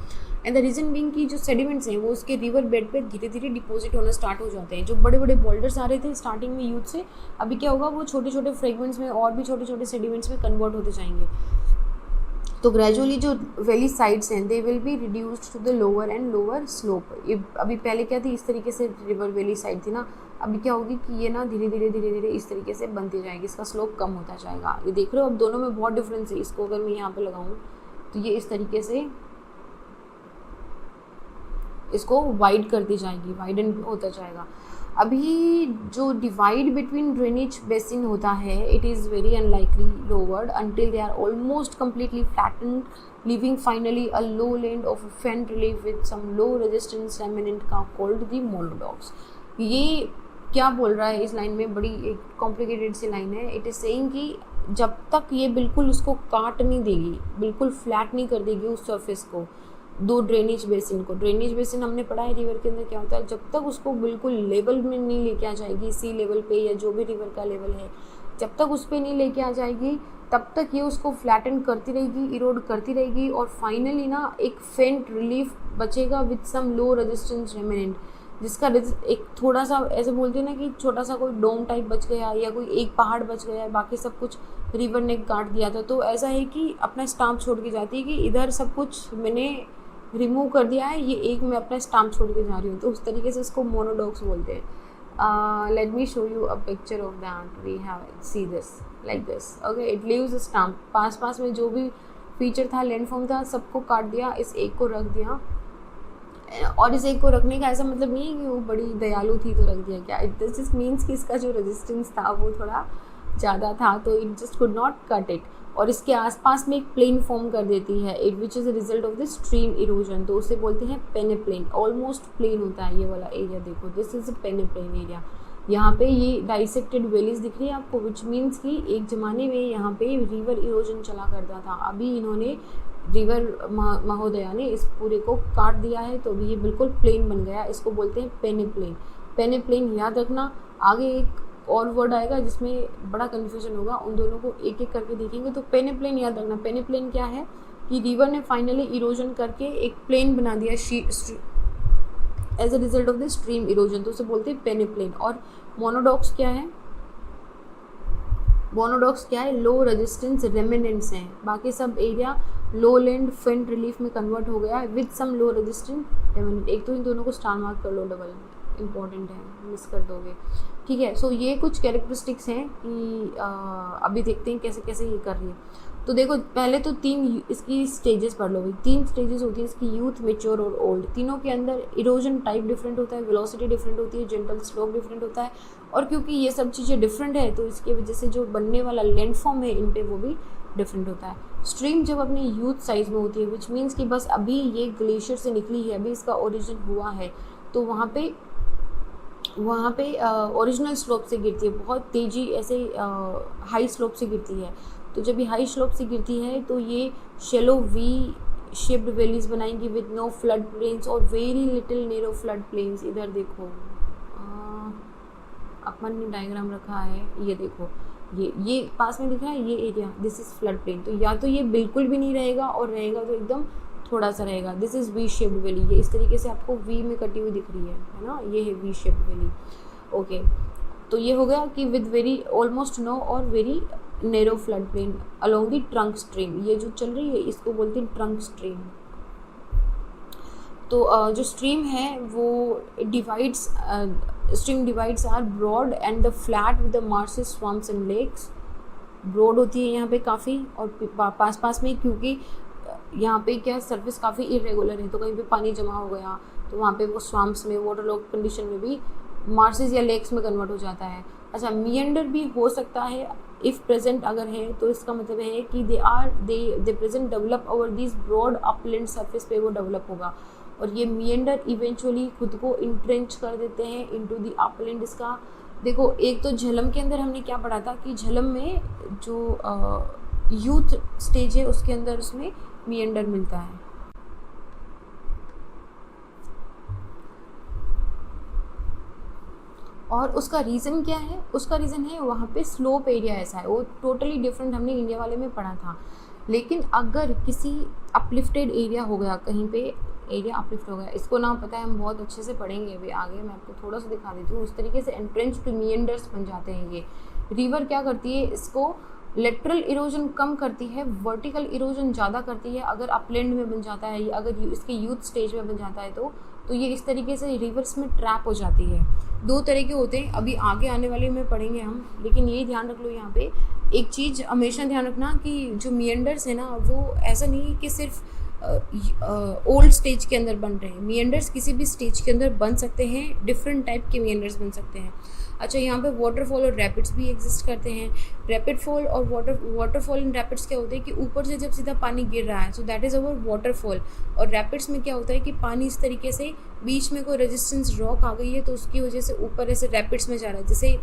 एंड द रीज़न बीइंग कि जो सेडिमेंट्स हैं वो उसके रिवर बेड पे धीरे धीरे डिपॉजिट होना स्टार्ट हो जाते हैं। जो बड़े बड़े बोल्डर्स आ रहे थे स्टार्टिंग में यूथ से, अभी क्या होगा वो छोटे छोटे फ्रेगमेंट्स में और भी छोटे छोटे सेडिमेंट्स में कन्वर्ट होते जाएंगे। तो ग्रेजुअली जो वैली साइड्स हैं they will be reduced to the lower and lower slope. अभी पहले क्या थी, इस तरीके से रिवर वैली साइड थी ना, अभी क्या होगी कि ये ना धीरे धीरे इस तरीके से बनती जाएगी, इसका स्लोप कम होता जाएगा। ये देख रहे हो अब दोनों में बहुत डिफरेंस है। इसको अगर मैं यहाँ पे लगाऊँ तो ये इस तरीके से इसको वाइड करती जाएगी, वाइडन होता जाएगा। अभी जो डिवाइड बिटवीन ड्रेनेज बेसिन होता है it is very unlikely lowered until they are almost completely flattened, leaving finally a low land of fen relief with some low resistance remnant called the monodogs। ये क्या बोल रहा है इस line में, बड़ी एक कॉम्प्लिकेटेड सी लाइन है। इट इज़ सेइंग कि जब तक ये बिल्कुल उसको काट नहीं देगी, बिल्कुल फ्लैट नहीं कर देगी उस सरफेस को, दो ड्रेनेज बेसिन हमने पढ़ा है रिवर के अंदर क्या होता है, जब तक उसको बिल्कुल लेवल में नहीं लेके आ जाएगी, सी लेवल पे या जो भी रिवर का लेवल है, जब तक उस पर नहीं लेके आ जाएगी तब तक ये उसको फ्लैटन करती रहेगी, इरोड करती रहेगी, और फाइनली ना एक फेंट रिलीफ बचेगा with some low resistance remnant, जिसका एक थोड़ा सा ऐसे बोलते हैं ना कि छोटा सा कोई डोम टाइप बच गया या कोई एक पहाड़ बच गया है, बाकी सब कुछ रिवर ने काट दिया था। तो ऐसा है कि अपना स्टाम्प छोड़ के जाती है कि इधर सब कुछ मैंने रिमूव कर दिया है, ये एक मैं अपना स्टाम्प छोड़ के जा रही हूँ, तो उस तरीके से उसको मोनोडॉक्स बोलते हैं। Let me show you a picture of that. We have see this like this. Okay, it leaves a stump. पास में जो भी फीचर था, लैंडफॉर्म था, सबको काट दिया, इस एक को रख दिया। और इस एक को रखने का ऐसा मतलब नहीं है कि वो बड़ी दयालु थी तो रख दिया, क्या इट जस्ट मीन्स कि इसका जो रेजिस्टेंस था वो थोड़ा ज़्यादा था, तो it just could not cut it, और इसके आसपास में एक प्लेन फॉर्म कर देती है, it which is a result of the stream erosion, तो उसे बोलते हैं पेनेप्लेन। ऑलमोस्ट प्लेन होता है ये वाला एरिया, देखो दिस इज अ पेनेप्लेन एरिया। यहाँ पे ये डाइसेक्टेड वैलीज दिख रही है आपको, विच मीन्स कि एक ज़माने में यहाँ पे रिवर इरोजन चला करता था, अभी इन्होंने रिवर महोदया ने इस पूरे को काट दिया है, तो अभी ये बिल्कुल प्लेन बन गया, इसको बोलते हैं पेनेप्लेन। पेनेप्लेन याद रखना, आगे एक और वर्ड आएगा जिसमें बड़ा कन्फ्यूजन होगा, उन दोनों को एक एक करके देखेंगे। तो पेनेप्लेन याद रखना, पेनेप्लेन क्या है कि रिवर ने फाइनली इरोजन करके एक प्लेन बना दिया as a result of the stream erosion, तो उसे बोलते हैं पेनेप्लेन। और मोनोडॉक्स क्या है, मोनोडॉक्स क्या है, लो रेजिस्टेंस रेमिनेंट्स हैं, बाकी सब area low land faint relief में कन्वर्ट हो गया है with some low resistant remnant. एक तो इन दोनों को स्टार मार्क कर लो, डबल इम्पॉर्टेंट है, मिस कर दोगे, ठीक है। सो ये कुछ कैरेक्टरिस्टिक्स हैं कि अभी देखते हैं कैसे कैसे ये कर रही है। तो देखो पहले तो तीन इसकी स्टेजेस पढ़ लो भाई, 3 स्टेजेस होती है इसकी, यूथ, मेच्योर और ओल्ड। तीनों के अंदर इरोजन टाइप डिफरेंट होता है, वेलोसिटी डिफरेंट होती है, जेंटल स्लोप डिफरेंट होता है, और क्योंकि ये सब चीज़ें डिफरेंट है तो इसकी वजह से जो बनने वाला लैंडफॉर्म है इन पे वो भी डिफरेंट होता है। स्ट्रीम जब अपनी यूथ साइज में होती है, विच मीन्स कि बस अभी ये ग्लेशियर से निकली है, अभी इसका ओरिजिन हुआ है, तो वहाँ पे ओरिजिनल स्लोप से गिरती है, बहुत तेज़ी ऐसे हाई स्लोप से गिरती है। तो जब ये हाई स्लोप से गिरती है तो ये शेलो वी शेप्ड वैलीज बनाएंगी विद नो फ्लड प्लेन्स और very little narrow flood plains. इधर देखो अपन ने डायग्राम रखा है, ये देखो ये पास में दिख रहा है ये area, this is flood plain. तो या तो ये बिल्कुल भी नहीं रहेगा और रहेगा तो एकदम थोड़ा सा रहेगा, this is V shaped valley. ये इस तरीके से आपको वी में कटी हुई दिख रही है ना, ये है वी शेप्ड वैली। ओके, तो ये हो गया कि विद वेरी ऑलमोस्ट नो और very narrow flood plain along the trunk stream. ये जो चल रही है इसको बोलते हैं ट्रंक स्ट्रीम। तो जो स्ट्रीम है वो divides, stream divides are broad and the flat with the marshes, swamps and lakes. Broad होती है यहाँ पे काफ़ी, और पास में, क्योंकि यहाँ पे क्या सरफेस काफ़ी इरेगुलर है, तो कहीं पे पानी जमा हो गया तो वहाँ पे वो स्वम्प्स में, वाटर लॉक कंडीशन में भी मार्सेस या लेक्स में कन्वर्ट हो जाता है। अच्छा, मियंडर भी हो सकता है इफ़ प्रेजेंट अगर है, तो इसका मतलब है कि they present develop over this broad upland surface पे वो डेवलप होगा, और ये मियंडर इवेंचुअली खुद को इंट्रेंच कर देते हैं इनटू द अपलैंड। इसका देखो, एक तो झेलम के अंदर हमने क्या पढ़ा था कि झेलम में जो यूथ स्टेज है उसके अंदर उसमें मियंडर मिलता है। और उसका रीज़न क्या है, उसका रीज़न है वहाँ पे स्लोप एरिया ऐसा है, वो टोटली डिफरेंट हमने इंडिया वाले में पढ़ा था। लेकिन अगर किसी अपलिफ्टेड एरिया हो गया, कहीं पे एरिया अपलिफ्ट हो गया, इसको ना पता है, हम बहुत अच्छे से पढ़ेंगे अभी आगे, मैं आपको थोड़ा सा दिखा देती हूँ। उस तरीके से एंट्रेंच टू मियंडर्स बन जाते हैं ये। रिवर क्या करती है, इसको लेटरल इरोजन कम करती है, वर्टिकल इरोजन ज़्यादा करती है अगर अपलैंड में बन जाता है, अगर इसके यूथ स्टेज में बन जाता है तो ये इस तरीके से रिवर्स में ट्रैप हो जाती है। 2 तरह के होते हैं, अभी आगे आने वाले में पढ़ेंगे हम, लेकिन यही ध्यान रख लो यहाँ पे एक चीज़ हमेशा ध्यान रखना कि जो मियंडर्स है ना, वो ऐसा नहीं है कि सिर्फ ओल्ड स्टेज के अंदर बन रहे हैं। मियंडर्स किसी भी स्टेज के अंदर बन सकते हैं, डिफरेंट टाइप के मियंडर्स बन सकते हैं। अच्छा, यहाँ पे वाटरफॉल और रैपिड्स भी एग्जिस्ट करते हैं। रैपिड फॉल और वाटरफॉल एंड रैपिड्स क्या होते हैं कि ऊपर से जब सीधा पानी गिर रहा है, so that is our waterfall. और रैपिड्स में क्या होता है कि पानी इस तरीके से बीच में कोई रेजिस्टेंस रॉक आ गई है तो उसकी वजह से ऊपर ऐसे रैपिड्स में जा रहा है, जैसे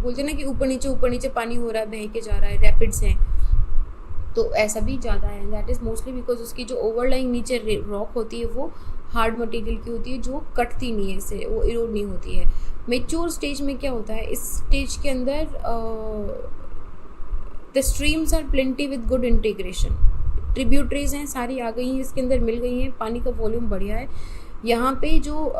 बोलते हैं ना कि ऊपर नीचे पानी हो रहा है, बह के जा रहा है, रैपिड्स हैं। तो ऐसा भी ज़्यादा है। दैट इज़ मोस्टली बिकॉज उसकी जो ओवरलाइंग नीचे रॉक होती है वो हार्ड मटेरियल की होती है, जो कटती नहीं है, इससे वो इरोड नहीं होती है। मेच्योर स्टेज में क्या होता है, इस स्टेज के अंदर the streams are plenty with good integration. Tributaries हैं सारी आ गई हैं, इसके अंदर मिल गई हैं, पानी का वॉल्यूम बढ़िया है। यहाँ पे जो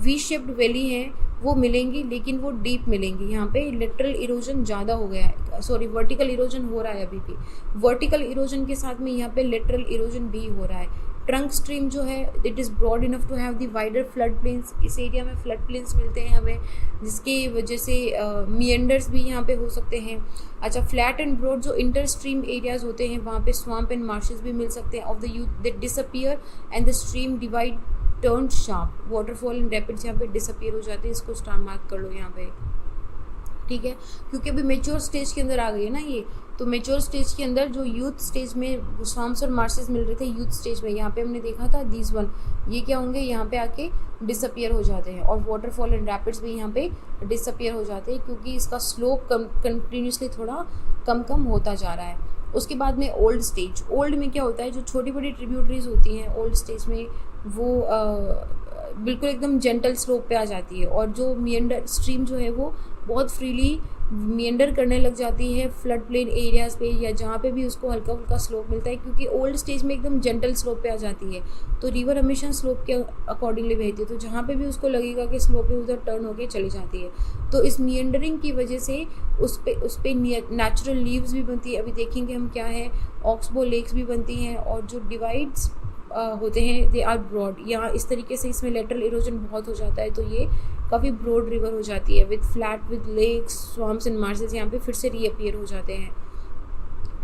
वी शेप्ड वैली है वो मिलेंगी, लेकिन वो डीप मिलेंगी। यहाँ पे लेटरल इरोजन ज़्यादा हो गया है, सॉरी वर्टिकल इरोजन हो रहा है अभी भी। वर्टिकल इरोजन के साथ में यहाँ पे लेटरल इरोजन भी हो रहा है। ट्रंक स्ट्रीम जो है it is broad enough to have the wider flood plains. इस एरिया में फ्लड प्लेन्स मिलते हैं हमें, जिसकी वजह से मिएंडर्स भी यहाँ पे हो सकते हैं। अच्छा, फ्लैट एंड ब्रॉड जो इंटर स्ट्रीम एरियाज होते हैं वहाँ पे स्वैम्प एंड मार्शेस भी मिल सकते हैं of the youth that disappear and the stream divide turn sharp. Waterfall and rapids यहाँ पे डिसअपियर हो जाते हैं, इसको स्टार मार्क कर लो यहाँ पे, ठीक है, क्योंकि अभी मेच्योर स्टेज के अंदर आ गई है ना ये। तो मेच्योर स्टेज के अंदर जो यूथ स्टेज में स्वैम्प्स और मार्शेस मिल रहे थे यूथ स्टेज में, यहाँ पे हमने देखा था दीज वन, ये क्या होंगे, यहाँ पे आके डिसअपियर हो जाते हैं। और वाटरफॉल एंड रैपिड्स भी यहाँ पे डिसअपियर हो जाते हैं, क्योंकि इसका स्लोप कंटिन्यूसली थोड़ा कम होता जा रहा है। उसके बाद में ओल्ड स्टेज। ओल्ड में क्या होता है, जो छोटी बड़ी ट्रिब्यूटरीज होती हैं ओल्ड स्टेज में वो बिल्कुल एकदम जेंटल स्लोप पे आ जाती है, और जो मिएंडर स्ट्रीम जो है वो बहुत फ्रीली मिएंडर करने लग जाती है फ्लड प्लेन एरियाज़ पे, या जहाँ पे भी उसको हल्का फुल्का स्लोप मिलता है, क्योंकि ओल्ड स्टेज में एकदम जेंटल स्लोप पे आ जाती है। तो रिवर हमेशा स्लोप के अकॉर्डिंगली बहती है, तो जहाँ पे भी उसको लगेगा कि स्लोप है उधर टर्न होके चली जाती है। तो इस मिएंडरिंग की वजह से उस पे नेचुरल लीव्स भी बनती है, अभी देखेंगे हम क्या है, ऑक्सबो लेक्स भी बनती हैं, और जो डिवाइड्स होते हैं दे आर ब्रॉड। यहाँ इस तरीके से इसमें लेटरल इरोजन बहुत हो जाता है, तो ये काफ़ी ब्रॉड रिवर हो जाती है with flat with lakes swamps and marshes, यहाँ पे फिर से रीअपियर हो जाते हैं।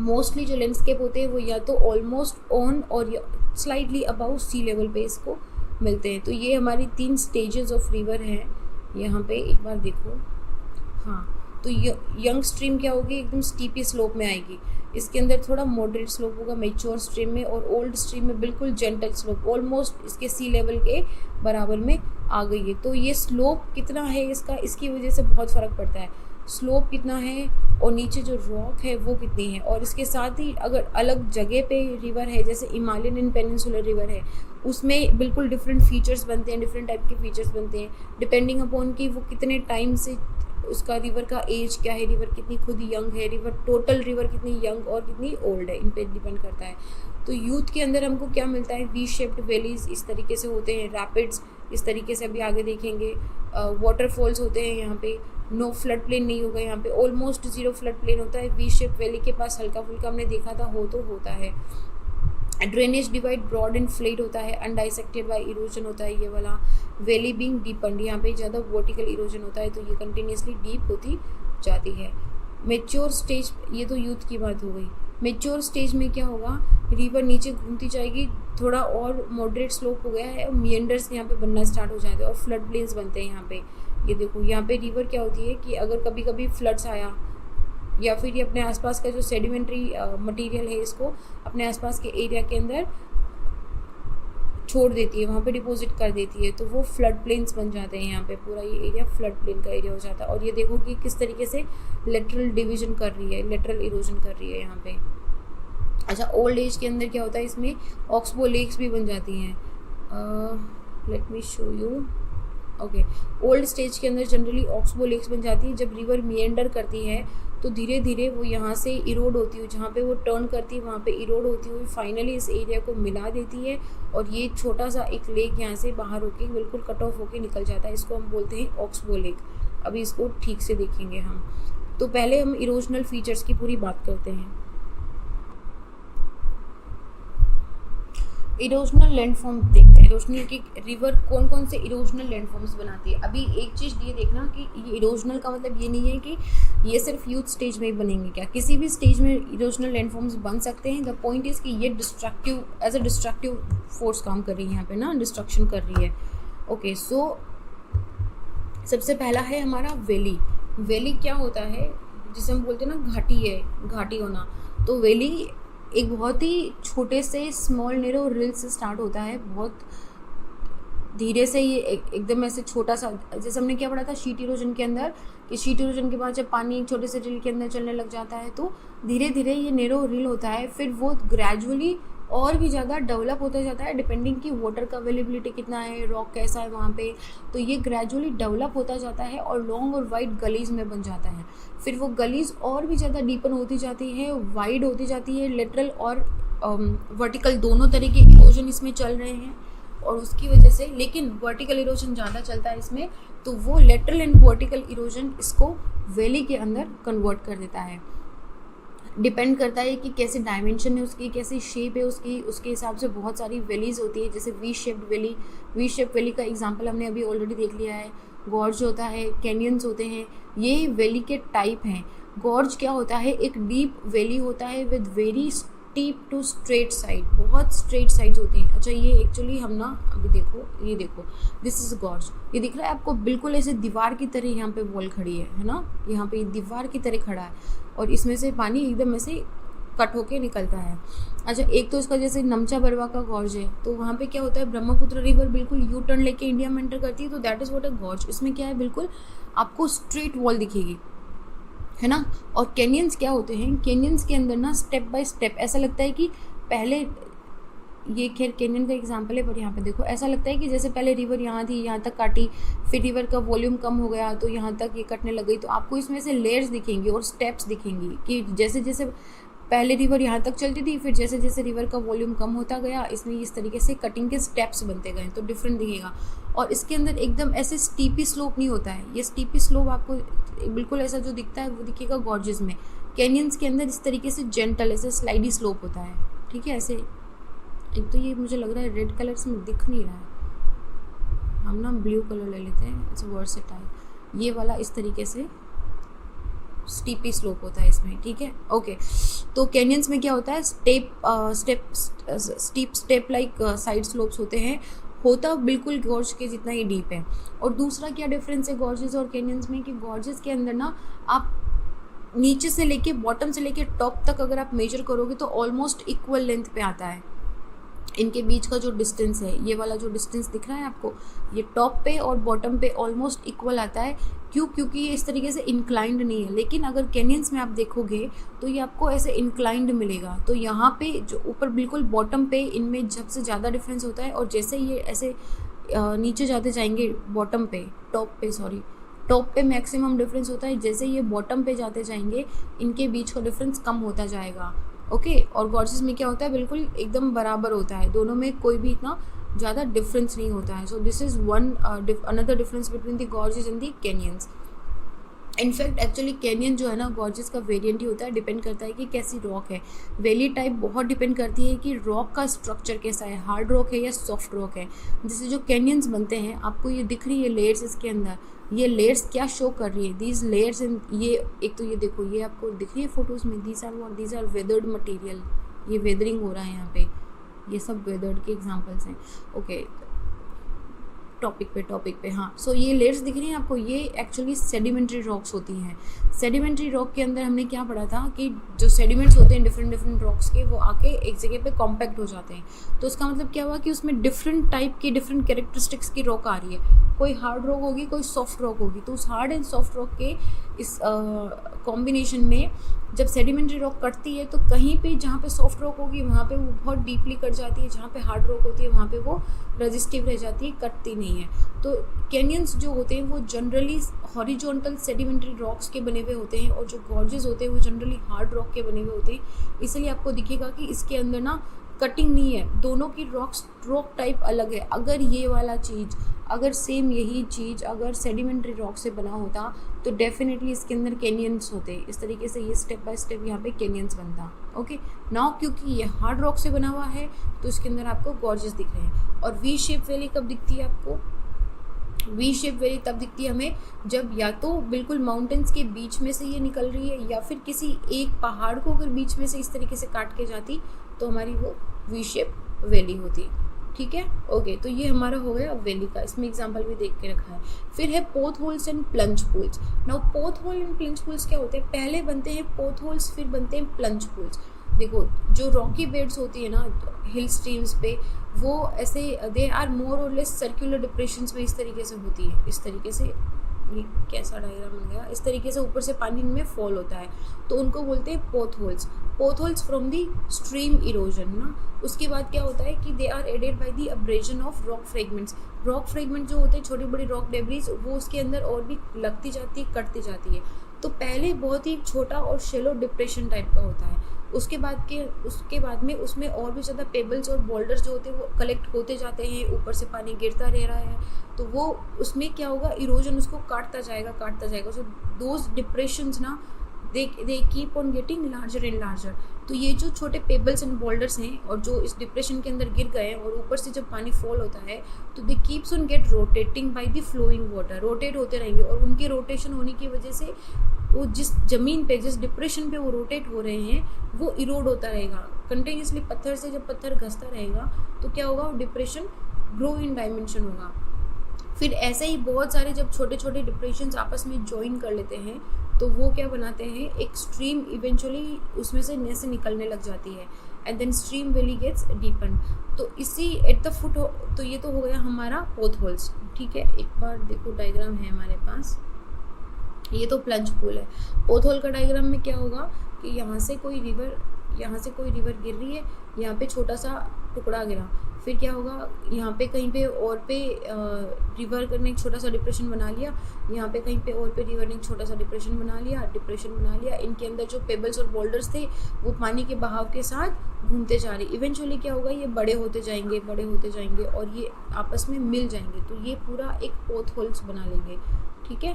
मोस्टली जो लैंडस्केप होते हैं वो या तो ऑलमोस्ट ऑन और स्लाइटली अबाउ सी लेवल पे इसको मिलते हैं। तो ये हमारी 3 स्टेजेस ऑफ रिवर हैं यहाँ पे, एक बार देखो। हाँ, तो यंग स्ट्रीम क्या होगी, एकदम स्टीपी स्लोप में आएगी, इसके अंदर थोड़ा मॉडरेट स्लोप होगा मेच्योर स्ट्रीम में, और ओल्ड स्ट्रीम में बिल्कुल जेंटल स्लोप, ऑलमोस्ट इसके सी लेवल के बराबर में आ गई है। तो ये स्लोप कितना है इसका, इसकी वजह से बहुत फ़र्क पड़ता है, स्लोप कितना है और नीचे जो रॉक है वो कितनी है। और इसके साथ ही अगर अलग जगह पे रिवर है, जैसे हिमालयन एंड पेनिनसुलर रिवर है, उसमें बिल्कुल डिफरेंट फीचर्स बनते हैं, डिफरेंट टाइप के फीचर्स बनते हैं, डिपेंडिंग अपॉन कि वो कितने टाइम से, उसका रिवर का एज क्या है, रिवर कितनी खुद यंग है, रिवर टोटल रिवर कितनी यंग और कितनी ओल्ड है, इन पे डिपेंड करता है। तो यूथ के अंदर हमको क्या मिलता है, वी शेप्ड वैलीज इस तरीके से होते हैं, रैपिड्स इस तरीके से अभी आगे देखेंगे, वाटरफॉल्स होते हैं, यहाँ पे नो फ्लड प्लेन नहीं होगा, यहाँ पे ऑलमोस्ट 0 फ्लड प्लेन होता है। वी शेप वैली के पास हल्का फुल्का हमने देखा था होता है। Drainage divide broad and flat होता है, अनडाइसेक्टेड बाय इरोजन होता है ये वाला। वैली बीइंग डीपन्ड, यहाँ पे ज़्यादा वर्टिकल इरोजन होता है, तो ये कंटिन्यूसली डीप होती जाती है। मेच्योर स्टेज, ये तो यूथ की बात हो गई। मेच्योर स्टेज में क्या होगा, रिवर नीचे घूमती जाएगी, थोड़ा और मॉडरेट स्लोप हो गया है, मिएंडर्स यहाँ पे बनना स्टार्ट हो जाते हैं और फ्लड प्लेन्स बनते हैं यहाँ पे। ये देखो यहाँ पे रिवर क्या होती है कि अगर कभी कभी फ्लड्स आया, या फिर ये अपने आसपास का जो सेडिमेंट्री मटेरियल है इसको अपने आसपास के एरिया के अंदर छोड़ देती है, वहाँ पे डिपॉजिट कर देती है, तो वो फ्लड प्लेन्स बन जाते हैं। यहाँ पे पूरा ये एरिया फ्लड प्लेन का एरिया हो जाता है। और ये देखो कि किस तरीके से लेटरल डिवीजन कर रही है, लेटरल इरोजन कर रही है यहाँ पे। अच्छा, ओल्ड एज के अंदर क्या होता है, इसमें ऑक्सबो लेक्स भी बन जाती हैं। Let me show you. Okay, old stage के अंदर जनरली ऑक्सबो लेक्स बन जाती है। जब रिवर मिएंडर करती है तो धीरे धीरे वो यहाँ से इरोड होती हुई, जहाँ पे वो टर्न करती है वहाँ पे इरोड होती हुई फाइनली इस एरिया को मिला देती है, और ये छोटा सा एक लेक यहाँ से बाहर होके बिल्कुल कट ऑफ होके निकल जाता है। इसको हम बोलते हैं ऑक्सबो लेक। अभी इसको ठीक से देखेंगे हम। तो पहले हम इरोजनल फीचर्स की पूरी बात करते हैं। इरोजनल लैंडफॉर्म देखते हैं, इरोजनल की रिवर कौन कौन से इरोजनल लैंडफॉर्म्स बनाती है। अभी एक चीज़ ये देखना कि ये इरोजनल का मतलब ये नहीं है कि ये सिर्फ यूथ स्टेज में ही बनेंगे, क्या किसी भी स्टेज में इरोजनल लैंडफॉर्म्स बन सकते हैं। द पॉइंट इज़ कि ये destructive, as a destructive force काम कर रही है यहाँ पे ना, डिस्ट्रक्शन कर रही है। ओके, सो सबसे पहला है हमारा वैली। वैली क्या होता है, जिसे हम बोलते हैं ना घाटी है, घाटी होना। तो वैली एक बहुत ही छोटे से स्मॉल नेरो रिल से स्टार्ट होता है, बहुत धीरे से ये एकदम ऐसे छोटा सा, जैसे हमने क्या पढ़ा था शीट इरोजन के अंदर, कि शीट इरोजन के बाद जब पानी एक छोटे से रिल के अंदर चलने लग जाता है तो धीरे धीरे ये नैरो रिल होता है, फिर वो ग्रेजुअली और भी ज़्यादा डेवलप होता जाता है डिपेंडिंग कि वाटर का अवेलेबिलिटी कितना है, रॉक कैसा है वहाँ पे, तो ये ग्रेजुअली डेवलप होता जाता है और लॉन्ग और वाइड गलीज में बन जाता है। फिर वो गलीज और भी ज़्यादा डीपन होती जाती है, वाइड होती जाती है, लेटरल और वर्टिकल दोनों तरह के इरोजन इसमें चल रहे हैं, और उसकी वजह से, लेकिन वर्टिकल इरोजन ज़्यादा चलता है इसमें, तो वो लेटरल एंड वर्टिकल इरोजन इसको वैली के अंदर कन्वर्ट कर देता है। डिपेंड करता है कि कैसे डायमेंशन है उसकी, कैसी शेप है उसकी, उसके हिसाब से बहुत सारी वैलीज होती है। जैसे V shaped valley, V shape valley का एग्जांपल हमने अभी ऑलरेडी देख लिया है। गॉर्ज होता है, कैनियंस होते हैं, ये वैली के टाइप हैं। गॉर्ज क्या होता है, एक डीप वैली होता है with very steep to straight side, बहुत स्ट्रेट साइड्स होती हैं। अच्छा, ये एक्चुअली हम ना अभी देखो, ये देखो, दिस इज गॉर्ज, ये दिख रहा है आपको, बिल्कुल ऐसे दीवार की तरह यहाँ पे वॉल खड़ी है ना, यहाँ पे दीवार की तरह खड़ा है, और इसमें से पानी एकदम ऐसे कट होके निकलता है। अच्छा, एक तो इसका जैसे नमचा बरवा का गॉर्ज है, तो वहाँ पे क्या होता है, ब्रह्मपुत्र रिवर बिल्कुल यू टर्न लेके इंडिया में एंटर करती है, तो that is what a gorge. इसमें क्या है, बिल्कुल आपको स्ट्रेट वॉल दिखेगी, है ना। और कैनियंस क्या होते हैं, कैनियंस के अंदर ना स्टेप बाय स्टेप ऐसा लगता है कि पहले, ये खैर कैनियन का एग्जांपल है, पर यहाँ पे देखो ऐसा लगता है कि जैसे पहले रिवर यहाँ थी, यहाँ तक काटी, फिर रिवर का वॉल्यूम कम हो गया तो यहाँ तक ये कटने लग गई, तो आपको इसमें से लेयर्स दिखेंगी और स्टेप्स दिखेंगी कि जैसे जैसे पहले रिवर यहाँ तक चलती थी, फिर जैसे जैसे रिवर का वॉल्यूम कम होता गया, इसमें इस तरीके से कटिंग के स्टेप्स बनते गए, तो डिफरेंट दिखेगा। और इसके अंदर एकदम ऐसे स्टीपी स्लोप नहीं होता है, ये स्टीपी स्लोप आपको बिल्कुल ऐसा जो दिखता है वो दिखेगा गॉर्जेस में। कैनियंस के अंदर इस तरीके से जेंटल ऐसे स्लाइडी स्लोप होता है, ठीक है। ऐसे एक तो ये मुझे लग रहा है रेड कलर में दिख नहीं रहा है, हम ना ब्लू कलर ले लेते हैं, इट्स वर्सेटाइल। ये वाला इस तरीके से स्टीपी स्लोप होता है इसमें, ठीक है, ओके। तो कैनियंस में क्या होता है, steep step like side slopes होते हैं, होता बिल्कुल गॉर्ज के जितना ही डीप है। और दूसरा क्या डिफरेंस है गॉर्जेस और कैनियंस में, कि गॉर्जेस के अंदर ना आप नीचे से लेके बॉटम से लेके टॉप तक अगर आप मेजर करोगे तो ऑलमोस्ट इक्वल लेंथ पे आता है। इनके बीच का जो डिस्टेंस है, ये वाला जो डिस्टेंस दिख रहा है आपको, ये टॉप पे और बॉटम पे ऑलमोस्ट इक्वल आता है। क्यों? क्योंकि ये इस तरीके से इंक्लाइंड नहीं है। लेकिन अगर कैनियंस में आप देखोगे तो ये आपको ऐसे इंक्लाइंड मिलेगा। तो यहाँ पे जो ऊपर बिल्कुल बॉटम पे इनमें सबसे ज़्यादा डिफरेंस होता है, और जैसे ये ऐसे नीचे जाते जाएंगे बॉटम पे, टॉप पे मैक्सिमम डिफरेंस होता है, जैसे ये बॉटम पे जाते जाएंगे इनके बीच का डिफरेंस कम होता जाएगा, ओके। और गॉर्जेस में क्या होता है, बिल्कुल एकदम बराबर होता है, दोनों में कोई भी इतना ज़्यादा डिफरेंस नहीं होता है। So this is one another difference between the gorges and the canyons. In fact actually canyon जो है ना गॉर्जेस का वेरिएंट ही होता है, डिपेंड करता है कि कैसी रॉक है। वैली टाइप बहुत डिपेंड करती है कि रॉक का स्ट्रक्चर कैसा है, हार्ड रॉक है या सॉफ्ट रॉक है। जैसे जो कैनियंस बनते हैं, आपको ये दिख रही है लेयर्स इसके अंदर, ये लेयर्स क्या शो कर रही है, दीज लेयर्स इन, ये एक तो ये देखो, ये आपको दिख रही है फोटोज़ में, दीज आर वेदर्ड मटेरियल, ये वेदरिंग हो रहा है यहाँ पे, ये सब वेदर्ड के एग्जांपल्स हैं, ओके। टॉपिक पे हाँ। सो ये लेयर्स दिख रही हैं आपको, ये एक्चुअली सेडिमेंट्री रॉक्स होती हैं। सेडिमेंट्री रॉक के अंदर हमने क्या पढ़ा था कि जो सेडिमेंट्स होते हैं डिफरेंट रॉक्स के, वो आके एक जगह पे कॉम्पैक्ट हो जाते हैं। तो इसका मतलब क्या हुआ कि उसमें डिफरेंट टाइप की, डिफरेंट कैरेक्टरिस्टिक्स की रॉक आ रही है। कोई हार्ड रॉक होगी, कोई सॉफ्ट रॉक होगी। तो उस हार्ड एंड सॉफ्ट रॉक के इस कॉम्बिनेशन में जब सेडिमेंट्री रॉक कटती है तो कहीं पे जहाँ पे सॉफ्ट रॉक होगी वहाँ पे वो बहुत डीपली कट जाती है, जहाँ पे हार्ड रॉक होती है वहाँ पे वो रेजिस्टिव रह जाती है, कटती नहीं है। तो कैनियंस जो होते हैं वो जनरली हॉरिजॉन्टल सेडिमेंट्री रॉक्स के बने हुए होते हैं, और जो गॉर्जेस होते हैं वो जनरली हार्ड रॉक के बने हुए होते हैं। इसलिए आपको दिखेगा कि इसके अंदर ना कटिंग नहीं है, दोनों की रॉक टाइप अलग है। अगर ये वाला चीज़, अगर सेम यही चीज़ अगर सेडिमेंट्री रॉक से बना होता तो डेफिनेटली इसके अंदर कैनियंस होते। इस तरीके से ये स्टेप बाय स्टेप यहाँ पे कैनियंस बनता, ओके। नाउ क्योंकि ये हार्ड रॉक से बना हुआ है तो इसके अंदर आपको गॉर्जेस दिख रहे हैं। और वी शेप वैली कब दिखती है आपको? वी शेप वैली तब दिखती है हमें जब या तो बिल्कुल माउंटेन्स के बीच में से ये निकल रही है, या फिर किसी एक पहाड़ को अगर बीच में से इस तरीके से काट के जाती तो हमारी वो वी शेप वैली होती, ठीक है, ओके। तो ये हमारा हो गया वैली का, इसमें एग्जांपल भी देख के रखा है। फिर है potholes and plunge pools. Now pothole and plunge pools क्या होते हैं? पहले बनते हैं पोथ होल्स, फिर बनते हैं प्लंज पूल्स। देखो जो रॉकी बेड्स होती है ना हिल स्ट्रीम्स पे, वो ऐसे दे आर मोर और लेस सर्कुलर डिप्रेशंस में इस तरीके से होती है, इस तरीके से, ये कैसा डायग्राम बन गया, इस तरीके से ऊपर से पानी इनमें फॉल होता है, तो उनको बोलते हैं potholes from the stream erosion ना। उसके बाद क्या होता है कि they are added by the abrasion of rock fragment जो होते हैं छोटी बड़ी रॉक डेब्रिज, वो उसके अंदर और भी लगती जाती है, कटती जाती है। तो पहले बहुत ही छोटा और शेलो डिप्रेशन टाइप का होता है, उसके बाद में उसमें और भी ज़्यादा पेबल्स और बोल्डर्स जो होते हैं वो कलेक्ट होते जाते हैं, ऊपर से पानी गिरता रह रहा है, तो वो उसमें क्या होगा, इरोजन उसको काटता जाएगा। सो दोज डिप्रेशंस ना they keep on getting larger and larger. तो ये जो छोटे पेबल्स एंड बोल्डर्स हैं और जो इस डिप्रेशन के अंदर गिर गए हैं और ऊपर से जब पानी फॉल होता है तो they keeps on get rotating by the flowing water, rotate होते रहेंगे, और उनके रोटेशन होने की वजह से वो जिस जमीन पे, जिस डिप्रेशन पे वो रोटेट हो रहे हैं वो इरोड होता रहेगा कंटिन्यूसली। पत्थर से जब पत्थर घसता रहेगा तो क्या होगा, वो डिप्रेशन ग्रो इन डायमेंशन होगा। फिर ऐसे ही बहुत सारे जब छोटे छोटे डिप्रेशंस आपस में ज्वाइन कर लेते हैं तो वो क्या बनाते हैं, एक स्ट्रीम इवेंचुअली उसमें से नैसे निकलने लग जाती है, and then stream valley gets deepen. तो इसी एट द फुट तो ये तो हो गया हमारा पोथ होल्स, ठीक है। एक बार देखो डायग्राम है हमारे पास, ये तो प्लंज पूल है। पोथ होल का डायग्राम में क्या होगा कि यहाँ से कोई रिवर गिर रही है, यहाँ पे छोटा सा टुकड़ा गिरा, फिर क्या होगा, यहाँ पे कहीं पे और पे रिवर ने एक छोटा सा डिप्रेशन बना लिया, यहाँ पे कहीं पे और पे रिवर ने एक छोटा सा डिप्रेशन बना लिया। इनके अंदर जो पेबल्स और बोल्डर्स थे वो पानी के बहाव के साथ घूमते जा रहे, इवेंचुअली क्या होगा, ये बड़े होते जाएंगे और ये आपस में मिल जाएंगे, तो ये पूरा एक पोथ होल्स बना लेंगे, ठीक है।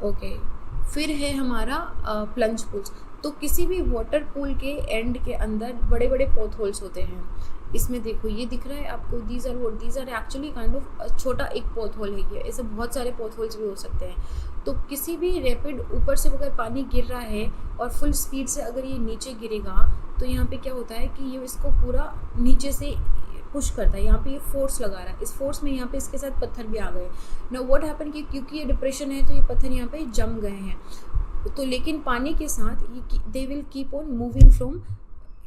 ओके, फिर है हमारा प्लंज पूल्स। तो किसी भी वाटर पूल के एंड के अंदर बड़े बड़े पोथ होल्स होते हैं। इसमें देखो ये दिख रहा है आपको, these are actually kind of छोटा एक पोथ होल है ये, ऐसे बहुत सारे पोथ होल्स भी हो सकते हैं। तो किसी भी रैपिड ऊपर से अगर पानी गिर रहा है और फुल स्पीड से अगर ये नीचे गिरेगा तो यहाँ पे क्या होता है कि ये इसको पूरा नीचे से पुश करता है, यहाँ पे ये फोर्स लगा रहा है, इस फोर्स में यहाँ पे इसके साथ पत्थर भी आ गए। नाउ व्हाट हैपन कि क्योंकि ये डिप्रेशन है तो ये पत्थर यहाँ पे जम गए हैं, तो लेकिन पानी के साथ ये they will keep on moving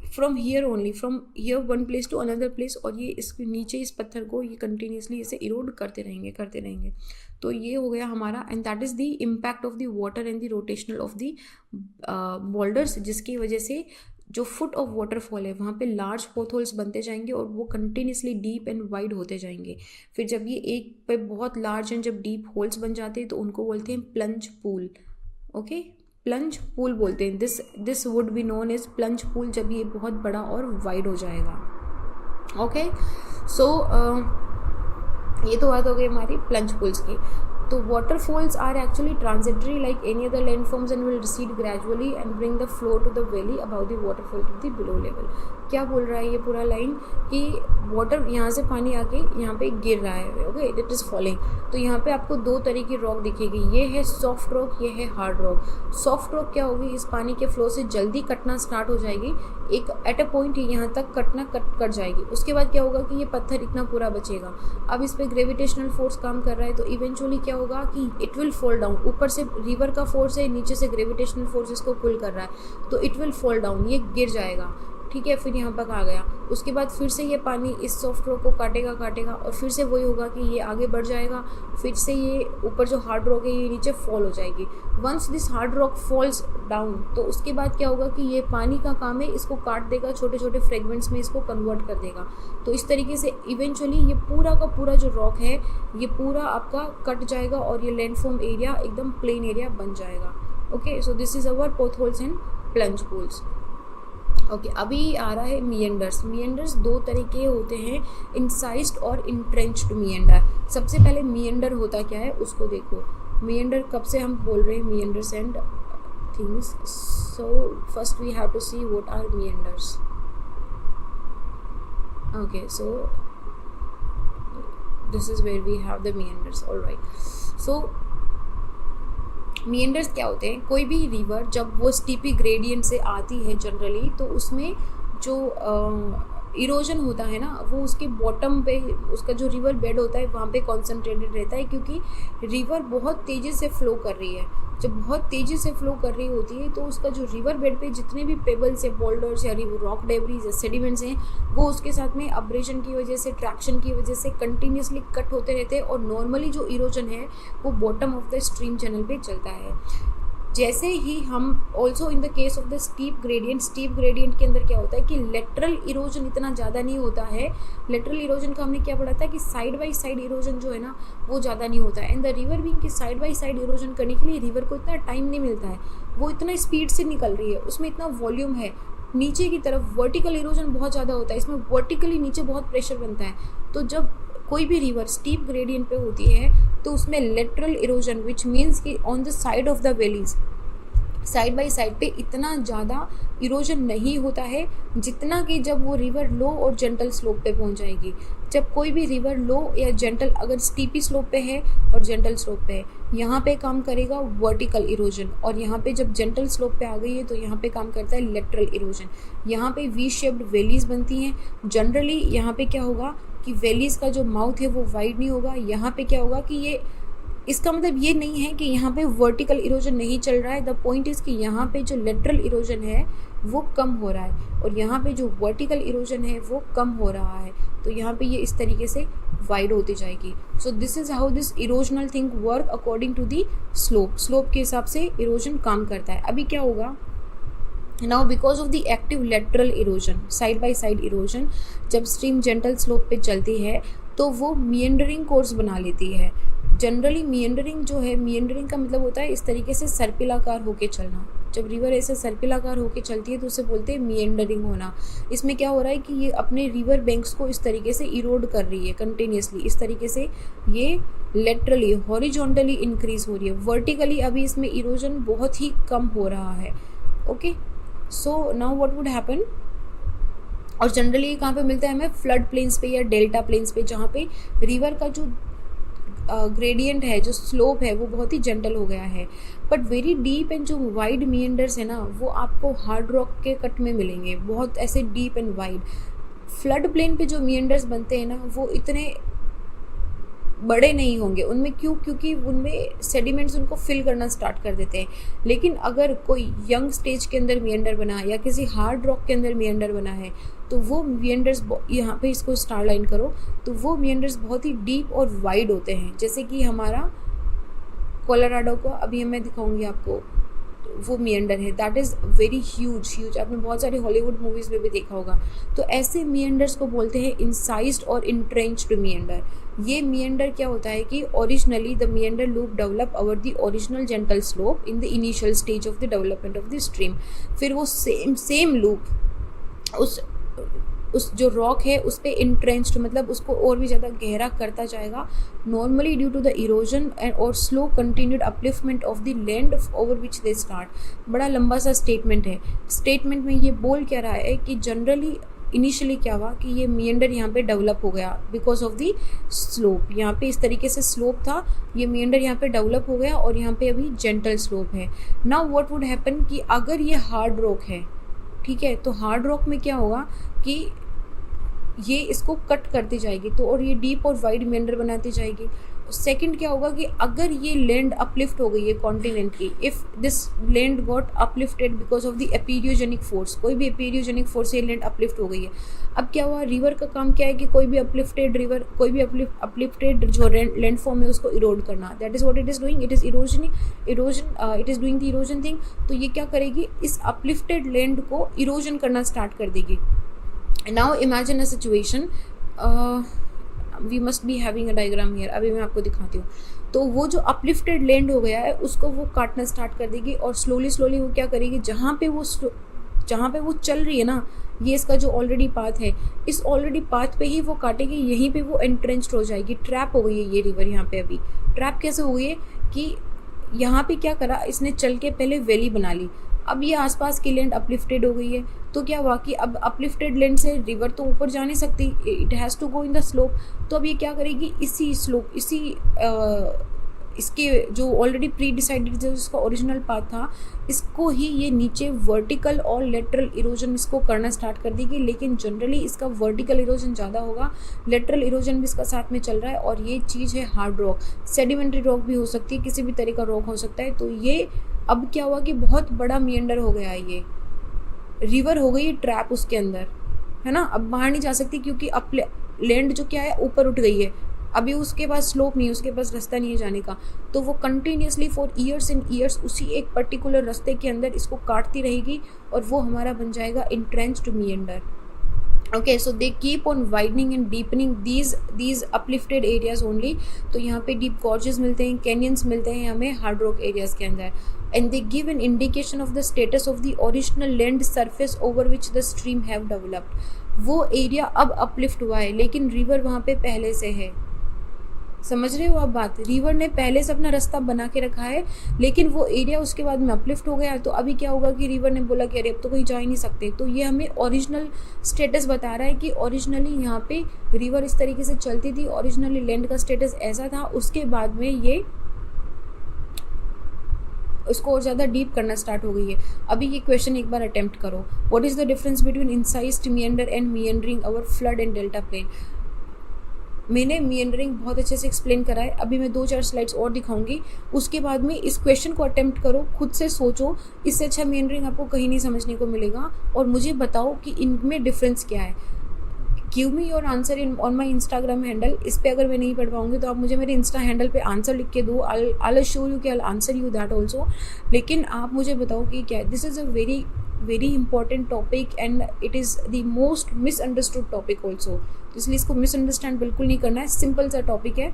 from here only, from here one place to another place, और ये इसके नीचे इस पत्थर को ये कंटिन्यूसली इसे इरोड करते रहेंगे। तो ये हो गया हमारा, and that is the impact of the water and the rotational of the boulders, जिसकी वजह से जो फुट ऑफ वाटरफॉल है वहाँ पे लार्ज पोथ होल्स बनते जाएंगे और वो कंटिन्यूसली डीप एंड वाइड होते जाएंगे। फिर जब ये एक पे बहुत लार्ज एंड जब डीप होल्स बन जाते हैं तो उनको बोलते हैं plunge pool. Okay, plunge pool बोलते हैं, this would be known as plunge pool जब ये बहुत बड़ा और वाइड हो जाएगा। ओके, सो ये तो बात हो गई हमारी प्लंज पूल्स की। तो waterfalls are actually transitory like any other landforms and will recede gradually and bring the flow to the valley above the waterfall to the below level। क्या बोल रहा है ये पूरा लाइन कि वाटर यहाँ से पानी आके यहाँ पे गिर रहा है, ओके, इट इज़ फॉलिंग। तो यहाँ पे आपको दो तरह की रॉक दिखेगी, ये है सॉफ्ट रॉक, ये है हार्ड रॉक। सॉफ्ट रॉक क्या होगी, इस पानी के फ्लो से जल्दी कटना स्टार्ट हो जाएगी, एक एट अ पॉइंट यहाँ तक कट जाएगी। उसके बाद क्या होगा कि ये पत्थर इतना पूरा बचेगा। अब इस पर ग्रेविटेशनल फोर्स काम कर रहा है तो इवेंचुअली क्या होगा कि इट विल फॉल डाउन। ऊपर से रिवर का फोर्स है, नीचे से ग्रेविटेशनल फोर्स इसको पुल कर रहा है, तो इट विल फॉल डाउन, ये गिर जाएगा, ठीक है। फिर यहाँ तक आ गया, उसके बाद फिर से ये पानी इस सॉफ्ट रॉक को काटेगा और फिर से वही होगा कि ये आगे बढ़ जाएगा, फिर से ये ऊपर जो हार्ड रॉक है ये नीचे फॉल हो जाएगी। Once this hard rock falls down तो उसके बाद क्या होगा कि ये पानी का काम है, इसको काट देगा, छोटे छोटे फ्रेगमेंट्स में इसको कन्वर्ट कर देगा। तो इस तरीके से इवेंचुअली ये पूरा का पूरा जो रॉक है ये पूरा आपका कट जाएगा और ये लैंडफॉर्म एरिया एकदम प्लेन एरिया बन जाएगा। Okay, so this is our potholes and plunge pools. Okay, अभी आ रहा है मिएंडर्स। मिएंडर्स दो तरह के होते हैं, इंसाइज्ड और इंट्रेंच्ड मिएंडर। सबसे पहले मिएंडर होता क्या है उसको देखो। मिएंडर कब से हम बोल रहे हैं meanders and things, so first we have to see what are meanders. Okay, so this is where we have the meanders, alright. So meanders क्या होते हैं, कोई भी रिवर जब वो स्टीपी ग्रेडियंट से आती है जनरली तो उसमें जो इरोजन होता है ना वो उसके बॉटम पे, उसका जो रिवर बेड होता है वहाँ पे कॉन्सेंट्रेटेड रहता है, क्योंकि रिवर बहुत तेज़ी से फ्लो कर रही है। जब बहुत तेज़ी से फ्लो कर रही होती है तो उसका जो रिवर बेड पे जितने भी पेबल्स या बोल्डर्स या रॉक डेब्रीज या सेडिमेंट्स हैं वो उसके साथ में अब्रेशन की वजह से, ट्रैक्शन की वजह से कंटिन्यूसली कट होते रहते हैं, और नॉर्मली जो इरोजन है वो bottom of the stream channel पे चलता है। जैसे ही हम also in the case of the steep gradient के अंदर क्या होता है कि लेटरल इरोजन इतना ज़्यादा नहीं होता है। लेटरल इरोजन का हमने क्या पढ़ा था कि साइड बाई साइड इरोजन जो है ना वो ज़्यादा नहीं होता है। एंड द रिवर बीइंग कि साइड बाई साइड इरोजन करने के लिए रिवर को इतना टाइम नहीं मिलता है, वो इतना स्पीड से निकल रही है, उसमें इतना वॉल्यूम है। नीचे की तरफ वर्टिकल इरोजन बहुत ज़्यादा होता है, इसमें वर्टिकली नीचे बहुत प्रेशर बनता है। तो जब कोई भी रिवर स्टीप ग्रेडियंट पे होती है तो उसमें लेटरल इरोजन विच मीन्स कि on the side of the valleys, side by side पे इतना ज़्यादा इरोजन नहीं होता है जितना कि जब वो रिवर लो और जेंटल स्लोप पे पहुंच जाएगी। जब कोई भी रिवर लो या जेंटल, अगर स्टीपी स्लोप पे है और जेंटल स्लोप पे है, यहाँ पे काम करेगा वर्टिकल इरोजन, और यहाँ पे जब जेंटल स्लोप पे आ गई है तो यहाँ पे काम करता है लेटरल इरोजन। यहाँ पे वी शेप्ड वैलीज बनती हैं। जनरली यहाँ पे क्या होगा कि वैलीज का जो माउथ है वो वाइड नहीं होगा। यहाँ पे क्या होगा कि ये, इसका मतलब ये नहीं है कि यहाँ पे वर्टिकल इरोजन नहीं चल रहा है। द पॉइंट इज़ कि यहाँ पे जो लेटरल इरोजन है वो कम हो रहा है और यहाँ पे जो वर्टिकल इरोजन है वो कम हो रहा है। तो यहाँ पे ये इस तरीके से वाइड होती जाएगी। So this is how this erosional thing work according to the slope के हिसाब से इरोजन काम करता है। अभी क्या होगा now, because of the active lateral erosion, side by side erosion, जब स्ट्रीम जेंटल स्लोप पे चलती है तो वो मिएंडरिंग कोर्स बना लेती है। जनरली मिएंडरिंग जो है, मिएंडरिंग का मतलब होता है इस तरीके से सर्पिलाकार होके चलना। जब रिवर ऐसे सर्पिलाकार होके चलती है तो उसे बोलते हैं मिएंडरिंग होना। इसमें क्या हो रहा है कि ये अपने रिवर बैंक्स को इस तरीके से इरोड कर रही है कंटिन्यूसली, इस तरीके से ये लेटरली हॉरिजॉन्टली इंक्रीज हो रही है। वर्टिकली अभी इसमें इरोजन बहुत ही कम हो रहा है। Okay, so now what would happen, और जनरली कहाँ पे मिलता है हमें, फ्लड प्लेन्स पे या डेल्टा प्लेन्स पे, जहाँ पे रिवर का जो ग्रेडियंट है, जो स्लोप है वो बहुत ही जेंटल हो गया है। बट वेरी डीप एंड जो वाइड मिएंडर्स है ना वो आपको हार्ड रॉक के कट में मिलेंगे, बहुत ऐसे deep and wide. Flood plain पे जो मिएंडर्स बनते हैं ना वो इतने बड़े नहीं होंगे उनमें, क्योंकि उनमें सेडिमेंट्स उनको फिल करना स्टार्ट कर देते हैं। लेकिन अगर कोई यंग स्टेज के अंदर मिएंडर बना या किसी हार्ड रॉक के अंदर मिएंडर बना है तो वो मिएंडर्स, यहाँ पे इसको स्टार लाइन करो, तो वो मिएंडर्स बहुत ही डीप और वाइड होते हैं। जैसे कि हमारा कोलोराडो को अभी मैं दिखाऊंगी आपको, वो मिएंडर है, दैट इज़ वेरी ह्यूज। आपने बहुत सारी हॉलीवुड मूवीज़ में भी देखा होगा। तो ऐसे मिएंडर्स को बोलते हैं इंसाइज्ड और इंट्रेंच्ड मिएंडर। ये मिएंडर क्या होता है कि originally the meander loop develop over the original gentle slope in the initial stage of the development of the stream. फिर वो सेम लूप उस जो रॉक है उस पर इंट्रेंच्ड, मतलब उसको और भी ज़्यादा गहरा करता जाएगा, normally due to the erosion and और slow continued upliftment of the land over which they start. बड़ा लंबा सा स्टेटमेंट है। स्टेटमेंट में ये बोल क्या रहा है कि जनरली इनिशियली क्या हुआ कि ये मिएंडर यहाँ पे डेवलप हो गया बिकॉज ऑफ दी स्लोप। यहाँ पे इस तरीके से स्लोप था, ये मिएंडर यहाँ पे डेवलप हो गया और यहाँ पे अभी जेंटल स्लोप है। नाउ व्हाट वुड हैपन कि अगर ये हार्ड रॉक है, ठीक है, तो हार्ड रॉक में क्या होगा कि ये इसको कट करती जाएगी तो, और ये डीप और वाइड मिएंडर बनाती जाएगी। सेकंड क्या होगा कि अगर ये लैंड अपलिफ्ट हो गई है कॉन्टिनेंट की, if this land got uplifted because of the epeirogenic force, कोई भी एपीरियोजेनिक फोर्स से लैंड अपलिफ्ट हो गई है। अब क्या हुआ, रिवर का काम क्या है कि कोई भी अपलिफ्टेड रिवर, कोई भी अपलिफ्टेड जो लैंड फॉर्म है उसको इरोड करना, that is what it is doing, it is erosion, it is doing the erosion thing. तो ये क्या करेगी, इस अपलिफ्टेड लैंड को इरोजन करना स्टार्ट कर देगी। Now imagine a situation, we must be having a diagram here, अभी मैं आपको दिखाती हूँ। तो वो जो अपलिफ्टेड लैंड हो गया है उसको वो काटना स्टार्ट कर देगी और स्लोली वो क्या करेगी, जहाँ पे वो चल रही है ना, ये इसका जो ऑलरेडी पाथ है, इस ऑलरेडी पाथ पे ही वो काटेगी, यहीं पे वो एंट्रेंच्ड हो जाएगी। ट्रैप हो गई है ये रिवर यहाँ पे। अभी ट्रैप कैसे हो गई है कि यहाँ पे क्या करा इसने, चल के पहले वैली बना ली, अब ये आसपास की लैंड अपलिफ्टेड हो गई है। तो क्या हुआ कि अब अपलिफ्टेड लैंड से रिवर तो ऊपर जा नहीं सकती, it has to go in the slope. तो अब ये क्या करेगी, इसी स्लोप, इसके जो ऑलरेडी प्री डिसाइडेड जो इसका ओरिजिनल पाथ था, इसको ही ये नीचे वर्टिकल और लेटरल इरोजन इसको करना स्टार्ट कर देगी। लेकिन जनरली इसका वर्टिकल इरोजन ज़्यादा होगा, लेटरल इरोजन भी इसका साथ में चल रहा है। और ये चीज़ है हार्ड रॉक, सेडिमेंट्री रॉक भी हो सकती है, किसी भी तरह का रॉक हो सकता है। तो ये अब क्या हुआ कि बहुत बड़ा मियंडर हो गया है, ये रिवर हो गई ट्रैप उसके अंदर, है ना। अब बाहर नहीं जा सकती क्योंकि अब लैंड जो क्या है ऊपर उठ गई है, अभी उसके पास स्लोप नहीं है, उसके पास रास्ता नहीं है जाने का। तो वो continuously for years and years उसी एक पर्टिकुलर रास्ते के अंदर इसको काटती रहेगी और वो हमारा बन जाएगा entrenched meander. Okay, so they keep on widening and deepening these uplifted areas only. तो यहाँ पे डीप गॉर्जेस मिलते हैं, कैनियंस मिलते हैं हमें हार्ड रॉक एरियाज के अंदर। And they give an indication of the status of the original land surface over which the stream have developed. वो एरिया अब अपलिफ्ट हुआ है लेकिन रिवर वहाँ पे पहले से है। समझ रहे हो आप बात? रिवर ने पहले से अपना रास्ता बना के रखा है लेकिन वो एरिया उसके बाद में अपलिफ्ट हो गया है। तो अभी क्या होगा कि रिवर ने बोला कि अरे अब तो कहीं जा ही नहीं सकते। तो ये हमें ओरिजिनल स्टेटस बता रहा है कि ओरिजिनली यहाँ पे रिवर इस तरीके से चलती थी, ओरिजिनली लैंड का स्टेटस ऐसा था। उसके बाद में ये उसको और ज़्यादा डीप करना स्टार्ट हो गई है। अभी ये क्वेश्चन एक बार अटेम्प्ट करो, what is the difference between incised meander and meandering over flood and delta plain. मैंने मियंडरिंग बहुत अच्छे से एक्सप्लेन करा है, अभी मैं 2-4 स्लाइड्स और दिखाऊंगी। उसके बाद में इस क्वेश्चन को अटेम्प्ट करो, खुद से सोचो, इससे अच्छा मियंडरिंग आपको कहीं नहीं समझने को मिलेगा। और मुझे बताओ कि इनमें डिफरेंस क्या है। Give me your answer in on my Instagram handle. इस पर अगर मैं नहीं पढ़ पाऊंगी तो आप मुझे मेरे इंस्टा हैंडल पे आंसर लिख के दो, आई शो यू कि I answer you that also. लेकिन आप मुझे बताओ कि क्या, this is a very important topic and it is the most misunderstood topic also. इसलिए इसको मिसअंडरस्टैंड बिल्कुल नहीं करना है, सिंपल सा टॉपिक है।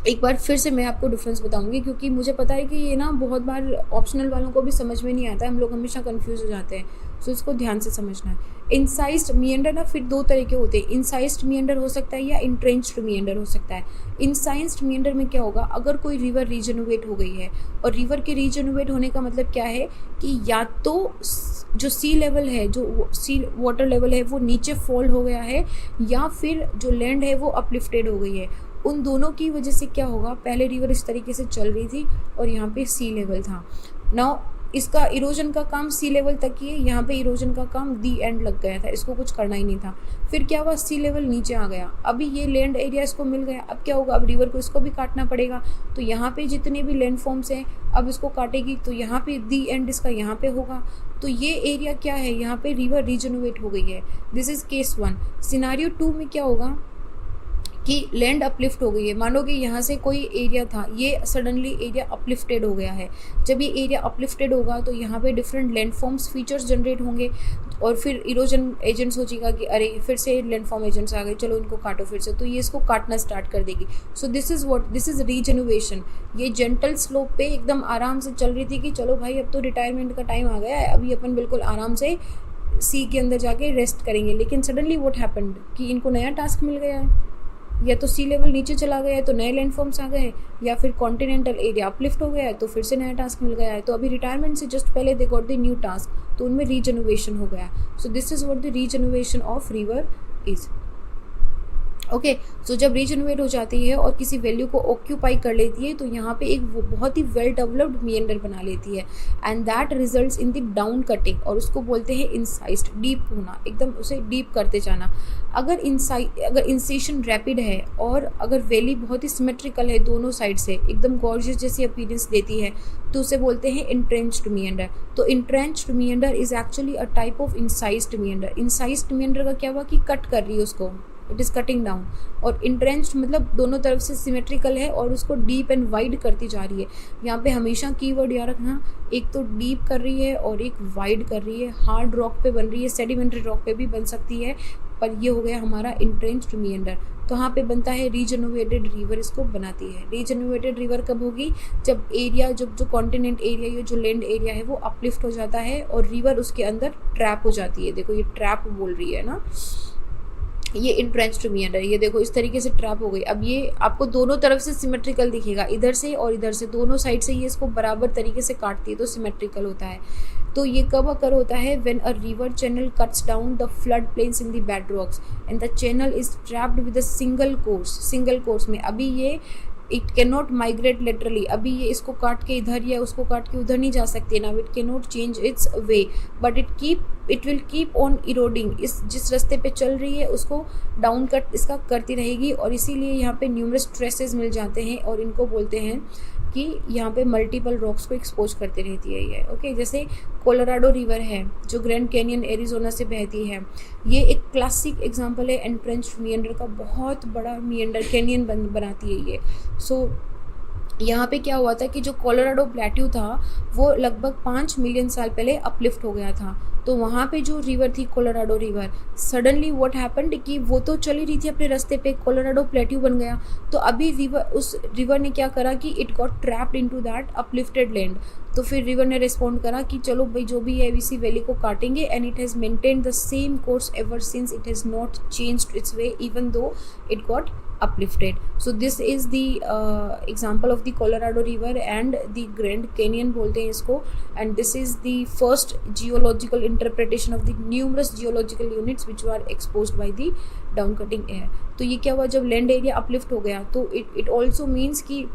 एक बार फिर से मैं आपको डिफरेंस बताऊंगी क्योंकि मुझे पता है कि ये ना बहुत बार ऑप्शनल वालों को भी समझ में नहीं आता है, हम लोग हमेशा कंफ्यूज हो जाते हैं। सो इसको ध्यान से समझना है। इंसाइज्ड मियंडर ना फिर 2 तरह के होते हैं, इंसाइज्ड मियंडर हो सकता है या इंट्रेंच्ड मियंडर हो सकता है। इंसाइज्ड मियंडर में क्या होगा, अगर कोई रिवर रीजनोवेट हो गई है, और रिवर के रीजनोवेट होने का मतलब क्या है कि या तो जो सी लेवल है, जो सी वाटर लेवल है वो नीचे फॉल हो गया है, या फिर जो लैंड है वो अपलिफ्टेड हो गई है। उन दोनों की वजह से क्या होगा, पहले रिवर इस तरीके से चल रही थी और यहाँ पे सी लेवल था। नाउ इसका इरोजन का काम सी लेवल तक ही है, यहाँ पे इरोजन का काम दी एंड लग गया था, इसको कुछ करना ही नहीं था। फिर क्या हुआ, सी लेवल नीचे आ गया, अभी ये लैंड एरिया इसको मिल गया। अब क्या होगा, अब रिवर को इसको भी काटना पड़ेगा। तो यहाँ पे जितने भी लैंड फॉर्म्स हैं अब इसको काटेगी, तो यहाँ पे दी एंड इसका यहाँ पे होगा। तो ये एरिया क्या है, यहाँ पे रिवर रीजनोवेट हो गई है। This is case 1। सिनारियो 2 में क्या होगा कि लैंड अपलिफ्ट हो गई है। मानो कि यहाँ से कोई एरिया था, ये सडनली एरिया अपलिफ्टेड हो गया है। जब ये एरिया अपलिफ्टेड होगा तो यहाँ पे different land forms features generate होंगे और फिर इरोजन एजेंट सोचेगा कि अरे फिर से लैंड फॉर्म एजेंट्स आ गए, चलो इनको काटो फिर से, तो ये इसको काटना स्टार्ट कर देगी। So this is rejuvenation. ये जेंटल स्लोप पे एकदम आराम से चल रही थी कि चलो भाई अब तो रिटायरमेंट का टाइम आ गया है, अभी अपन बिल्कुल आराम से सी के अंदर जाके रेस्ट करेंगे। लेकिन सडनली व्हाट हैपेंड कि इनको नया टास्क मिल गया है, या तो सी लेवल नीचे चला गया है तो नए लैंड फॉर्म्स आ गए हैं, या फिर कॉन्टिनेंटल एरिया अपलिफ्ट हो गया है तो फिर से नया टास्क मिल गया है। तो अभी रिटायरमेंट से जस्ट पहले they got the new task, तो उनमें रीजनोवेशन हो गया। So this is what the rejuvenation of river is. Okay, so जब रीजनरेट हो जाती है और किसी वैल्यू को ऑक्यूपाई कर लेती है तो यहाँ पे एक बहुत ही वेल डेवलप्ड मियंडर बना लेती है, and that results in the down cutting, और उसको बोलते हैं इंसाइज्ड, डीप होना, एकदम उसे डीप करते जाना। अगर इंसेशन रैपिड है और अगर वैली बहुत ही सिमेट्रिकल है, दोनों साइड से एकदम गॉर्जियस जैसी अपीयरेंस देती है, तो उसे बोलते हैं इंट्रेंच्ड मियंडर। तो entrenched meander is actually a type of incised meander. Incised meander का क्या हुआ कि कट कर रही है उसको, इट इज़ कटिंग डाउन, और इंट्रेंच्ड मतलब दोनों तरफ से सिमेट्रिकल है और उसको डीप एंड वाइड करती जा रही है। यहाँ पे हमेशा कीवर्ड याद रखना, एक तो डीप कर रही है और एक वाइड कर रही है। हार्ड रॉक पे बन रही है, सेडिमेंट्री रॉक पे भी बन सकती है, पर ये हो गया हमारा इंट्रेंच्ड मियंडर। तो यहाँ पे बनता है रीजनरेटेड रिवर, इसको बनाती है। रीजनरेटेड रिवर कब होगी, जब एरिया जो कॉन्टिनेंट एरिया या जो लैंड एरिया है वो अपलिफ्ट हो जाता है और रिवर उसके अंदर ट्रैप हो जाती है। देखो ये ट्रैप बोल रही है ना, ये इंट्रेंच्ड मियंडर, ये देखो इस तरीके से ट्रैप हो गई। अब ये आपको दोनों तरफ से सिमेट्रिकल दिखेगा, इधर से और इधर से, दोनों साइड से ये इसको बराबर तरीके से काटती है तो सिमेट्रिकल होता है। तो ये कब अकर होता है, when a river channel cuts down the flood plains in the bed rocks and the channel is trapped with a single course में। अभी ये it can not migrate laterally, अभी ये इसको काट के इधर या उसको काट के उधर नहीं जा सकते ना, it can not change it's way, but it will keep on eroding, इस जिस रास्ते पे चल रही है उसको डाउन कट इसका करती रहेगी, और इसीलिए यहाँ पे न्यूमरस ट्रेसेस मिल जाते हैं, और इनको बोलते हैं कि यहाँ पे मल्टीपल रॉक्स को एक्सपोज करती रहती है ये। ओके, जैसे कोलोराडो रिवर है जो ग्रैंड कैनियन एरिजोना से बहती है, ये एक क्लासिक एग्जांपल है एंट्रेंच्ड मिएंडर का, बहुत बड़ा मिएंडर कैनियन बनाती है ये। सो यहाँ पे क्या हुआ था कि जो कोलोराडो प्लेट्यू था वो लगभग 5 मिलियन साल पहले अपलिफ्ट हो गया था, तो वहाँ पे जो रिवर थी Colorado river, suddenly what happened कि वो तो चली रही थी अपने रास्ते पे, कोलोराडो प्लेट्यू बन गया, तो अभी उस रिवर ने क्या करा कि it got trapped into that uplifted land, तो फिर रिवर ने रिस्पॉन्ड करा कि चलो भाई जो भी है इसी वैली को काटेंगे, and it has maintain the same course ever since, it has not changed it's way even though it got uplifted. So this is the example of the Colorado River and the Grand Canyon बोलते हैं इसको, and this is the first geological interpretation of the numerous geological units which were exposed by the downcutting air. तो ये क्या हुआ, जब land area uplift हो गया तो it also means कि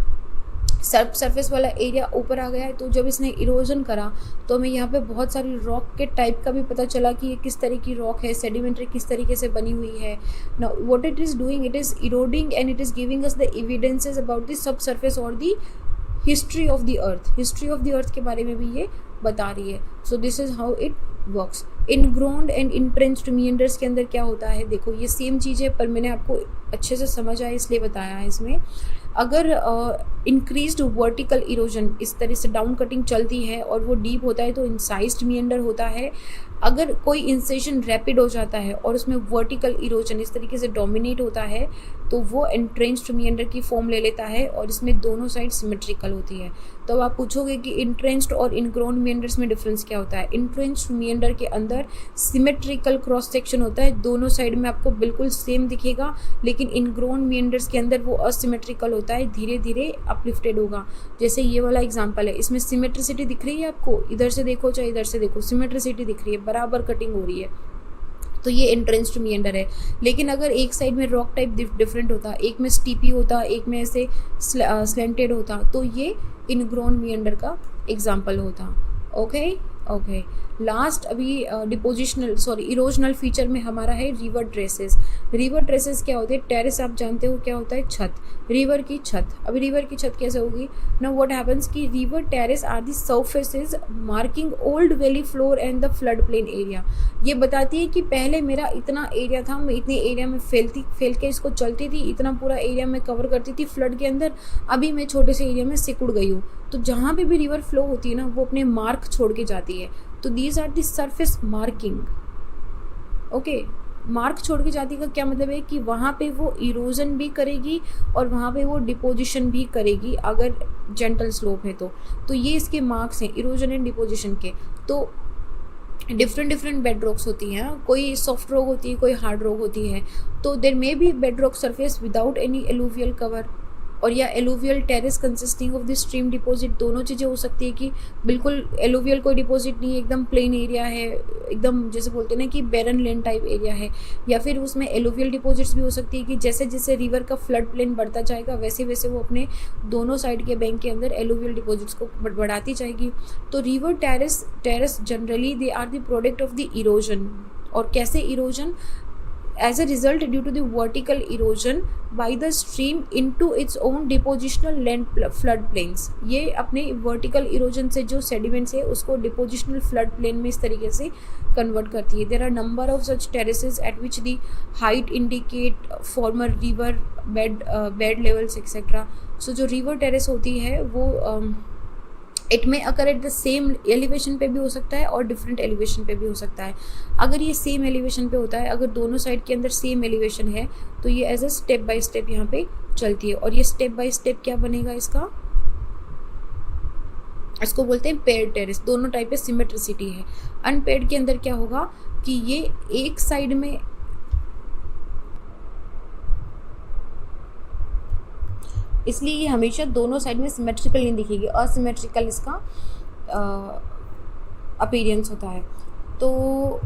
सरफेस वाला एरिया ऊपर आ गया है, तो जब इसने इरोजन करा तो हमें यहाँ पे बहुत सारी रॉक के टाइप का भी पता चला कि ये किस तरह की रॉक है, सेडिमेंट्री किस तरीके से बनी हुई है। Now what it is doing, it is eroding and it is giving us the evidences about the subsurface और the history of the earth, history of the earth के बारे में भी ये बता रही है। So this is how it works. Ingrown and entrenched meanders के अंदर क्या होता है, देखो ये सेम चीज़ है पर मैंने आपको अच्छे से समझ आया इसलिए बताया है इसमें। अगर इंक्रीज्ड वर्टिकल इरोजन इस तरह से डाउन कटिंग चलती है और वो डीप होता है तो इंसाइज्ड मिएंडर होता है। अगर कोई इंसेशन रैपिड हो जाता है और उसमें वर्टिकल इरोजन इस तरीके से डोमिनेट होता है तो वो एंट्रेंच्ड मिएंडर की फॉर्म ले लेता है और इसमें दोनों साइड सिमेट्रिकल होती है। तो आप पूछोगे कि इंट्रेंच्ड और इनग्राउंड मिएंडर्स में डिफरेंस क्या होता है। इंट्रेंच्ड मिएंडर के अंदर सिमेट्रिकल क्रॉस सेक्शन होता है, दोनों साइड में आपको बिल्कुल सेम दिखेगा, लेकिन इनग्राउंड मिएंडर्स के अंदर वो असिमेट्रिकल होता है, धीरे धीरे अपलिफ्टेड होगा। जैसे ये वाला एग्जांपल है, इसमें सिमेट्रिसिटी दिख रही है आपको, इधर से देखो चाहे इधर से देखो सिमेट्रिसिटी दिख रही है, बराबर कटिंग हो रही है, तो ये एंट्रेंच्ड मिएंडर है। लेकिन अगर एक साइड में रॉक टाइप डिफरेंट होता, एक में स्टीपी होता, एक में ऐसे स्लेंटेड होता, तो ये इनग्राउंड मिएंडर का एग्जांपल होता। ओके ओके, लास्ट अभी इरोजनल फीचर में हमारा है रिवर ट्रेसेस। रिवर ट्रेसेस क्या होते हैं, टेरेस आप जानते हो क्या होता है, छत, रिवर की छत। अभी रिवर की छत कैसे होगी, नाउ व्हाट हैपेंस कि river terrace are the surfaces marking old valley floor and the flood plain area. ये बताती है कि पहले मेरा इतना एरिया था, मैं इतने एरिया में फैल के इसको चलती थी, इतना पूरा एरिया में कवर करती थी फ्लड के अंदर, अभी मैं छोटे से एरिया में सिकुड़ गई हूँ। तो जहाँ पे भी रिवर फ्लो होती है ना वो अपने मार्क छोड़ के जाती है, तो these are the surface marking. Okay, mark छोड़ के जाती का क्या मतलब है कि वहाँ पे वो इरोजन भी करेगी और वहाँ पे वो डिपोजिशन भी करेगी अगर जेंटल स्लोप है तो ये इसके मार्क्स हैं इरोजन एंड डिपोजिशन के। तो डिफरेंट बेड रॉक्स होती हैं, कोई सॉफ्ट रॉक होती है, कोई हार्ड रॉक होती है। तो there may be bed rock surface without any alluvial cover और या alluvial terrace consisting of the stream deposit, दोनों चीज़ें हो सकती है कि बिल्कुल एलुवियल कोई डिपॉजिट नहीं है, एकदम प्लेन एरिया है, एकदम जैसे बोलते हैं ना कि बैरन लैंड टाइप एरिया है, या फिर उसमें एलुवियल डिपॉजिट्स भी हो सकती है कि जैसे जैसे रिवर का फ्लड प्लेन बढ़ता जाएगा वैसे वैसे वो अपने दोनों साइड के बैंक के अंदर एलुवियल डिपॉजिट्स को बढ़ाती जाएगी। तो river terrace generally they are the product of the erosion. और कैसे erosion, as a result due to the vertical erosion by the stream into its own depositional land flood plains। ये अपने vertical erosion से जो sediments है उसको depositional flood plain में इस तरीके से convert करती है। There are number of such terraces at which the height indicate former river bed levels etc। So जो river terrace होती है वो इट में occur at the same elevation पे भी हो सकता है और डिफरेंट एलिवेशन पे भी हो सकता है। अगर ये सेम एलिवेशन पे होता है, अगर दोनों साइड के अंदर सेम एलिवेशन है तो ये as a step by step यहाँ पे चलती है। और ये स्टेप बाय स्टेप क्या बनेगा इसको बोलते हैं पेयर्ड टेरेस। दोनों टाइप पे सिमेट्रिसिटी है। अनपेयर्ड के अंदर क्या होगा कि ये एक साइड में इसलिए ये हमेशा दोनों साइड में सिमेट्रिकल नहीं दिखेगी, असिमेट्रिकल इसका अपीयरेंस होता है। तो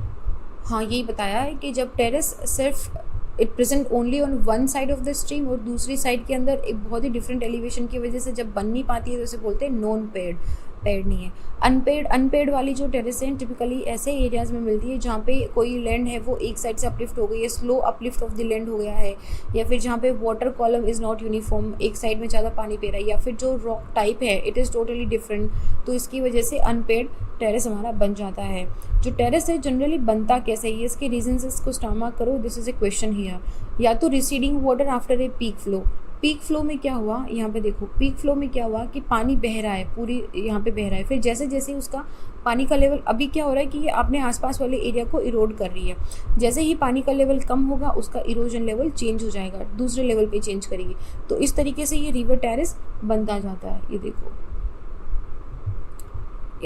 हाँ, यही बताया है कि जब टेरेस सिर्फ it present only on one side of the stream, और दूसरी साइड के अंदर एक बहुत ही डिफरेंट एलिवेशन की वजह से जब बन नहीं पाती है तो उसे बोलते हैं नॉन पेड, पेड नहीं है। अनपेड वाली जो टेरेस हैं टिपिकली ऐसे एरियाज़ में मिलती है जहाँ पे कोई लैंड है वो एक साइड से अपलिफ्ट हो गई है, slow uplift of the land हो गया है, या फिर जहाँ पे water column is not uniform, एक साइड में ज़्यादा पानी पी रहा है, या फिर जो रॉक टाइप है इट इज़ टोटली डिफरेंट, तो इसकी वजह से अनपेड टेरेस हमारा बन जाता है। जो टेरेस है जनरली बनता कैसे है, इसके रीजन से इसको स्टार मार्क करो, this is a question here. या तो receding water after a peak flow, peak flow में क्या हुआ, यहाँ पे देखो पीक फ्लो में क्या हुआ कि पानी बह रहा है, पूरी यहाँ पे बह रहा है, फिर जैसे जैसे उसका पानी का लेवल, अभी क्या हो रहा है कि ये अपने आसपास वाले एरिया को इरोड कर रही है, जैसे ही पानी का लेवल कम होगा उसका इरोजन लेवल चेंज हो जाएगा, दूसरे लेवल पे चेंज करेगी, तो इस तरीके से ये रिवर टेरेस बनता जाता है। ये देखो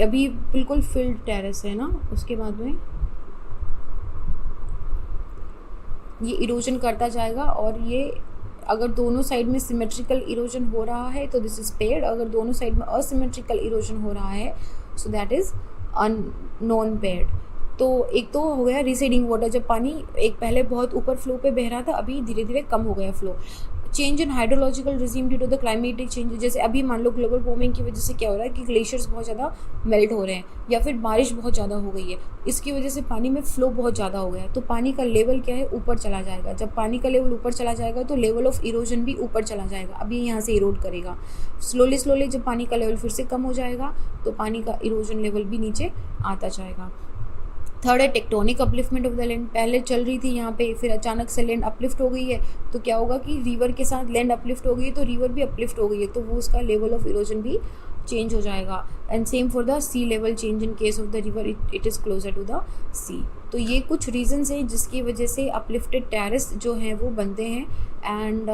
अभी बिल्कुल फिल्ड टेरेस है ना, उसके बाद में ये इरोजन करता जाएगा, और ये अगर दोनों साइड में सिमेट्रिकल इरोजन हो रहा है तो दिस इज पेड, अगर दोनों साइड में असिमेट्रिकल इरोजन हो रहा है so that is non paid. तो एक तो हो गया रिसीडिंग वाटर, जब पानी एक पहले बहुत ऊपर फ्लो पे बह रहा था, अभी धीरे धीरे कम हो गया flow. Change in hydrological regime due to the climatic change, जैसे अभी मान लो ग्लोबल वार्मिंग की वजह से क्या हो रहा है कि ग्लेशियर्स बहुत ज़्यादा मेल्ट हो रहे हैं, या फिर बारिश बहुत ज़्यादा हो गई है, इसकी वजह से पानी में फ्लो बहुत ज़्यादा हो गया है, तो पानी का लेवल क्या है ऊपर चला जाएगा। जब पानी का लेवल ऊपर चला जाएगा तो लेवल ऑफ इरोजन भी ऊपर चला जाएगा, अभी यहाँ से इरोड करेगा स्लोली जब पानी का लेवल फिर से कम हो जाएगा तो पानी का इरोजन लेवल भी नीचे आता जाएगा। थर्ड है tectonic upliftment of the land, पहले चल रही थी यहाँ पे, फिर अचानक से लैंड अपलिफ्ट हो गई है, तो क्या होगा कि रिवर के साथ लैंड अपलिफ्ट हो गई है तो रिवर भी अपलिफ्ट हो गई है, तो वो उसका लेवल ऑफ इरोजन भी चेंज हो जाएगा। And same for the sea level change in case of the river it is closer to the sea. तो ये कुछ रीजंस हैं जिसकी वजह से अपलिफ्टेड टेरेस जो हैं वो बनते हैं। एंड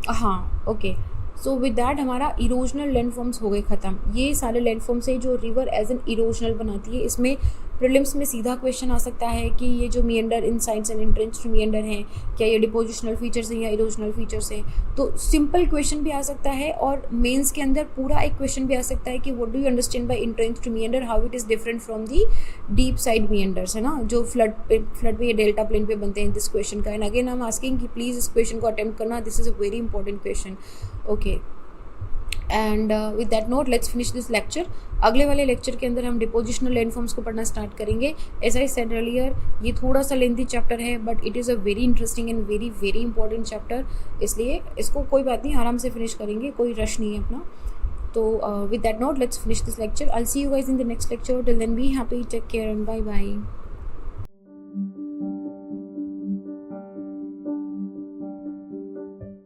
हाँ ओके, सो विद दैट हमारा इरोजनल लैंडफॉर्म्स हो गए ख़त्म। ये सारे लैंडफॉर्म्स हैं जो रिवर एज एन इरोजनल बनाती है। इसमें प्रीलिम्स में सीधा क्वेश्चन आ सकता है कि ये जो मिएंडर इनसाइड्स एंड इंट्रेंच्ड मिएंडर हैं क्या ये डिपोजिशनल फीचर्स हैं या इरोजनल फीचर्स हैं, तो सिंपल क्वेश्चन भी आ सकता है, और मेंस के अंदर पूरा एक क्वेश्चन भी आ सकता है कि what do you understand by entrenched meander, how it is different from the deep side meanders, है ना, जो फ्लड पे या डेल्टा प्लेन पे बनते हैं, दिस क्वेश्चन का। And again I am asking कि प्लीज़ इस क्वेश्चन को अटेम्प्ट करना, this is a very important question. Okay, and with that note let's finish this lecture. अगले वाले लेक्चर के अंदर हम डिपोजिशनल लैंडफॉर्म्स को पढ़ना स्टार्ट करेंगे। एज आई सेड अर्लियर, ये थोड़ा सा लेंथी चैप्टर है but it is a very interesting and very very important chapter, इसलिए इसको कोई बात नहीं, आराम से फिनिश करेंगे, कोई रश नहीं है अपना। तो with that note let's finish this lecture. I will see you guys in the next lecture. Till then be happy, take care and bye bye.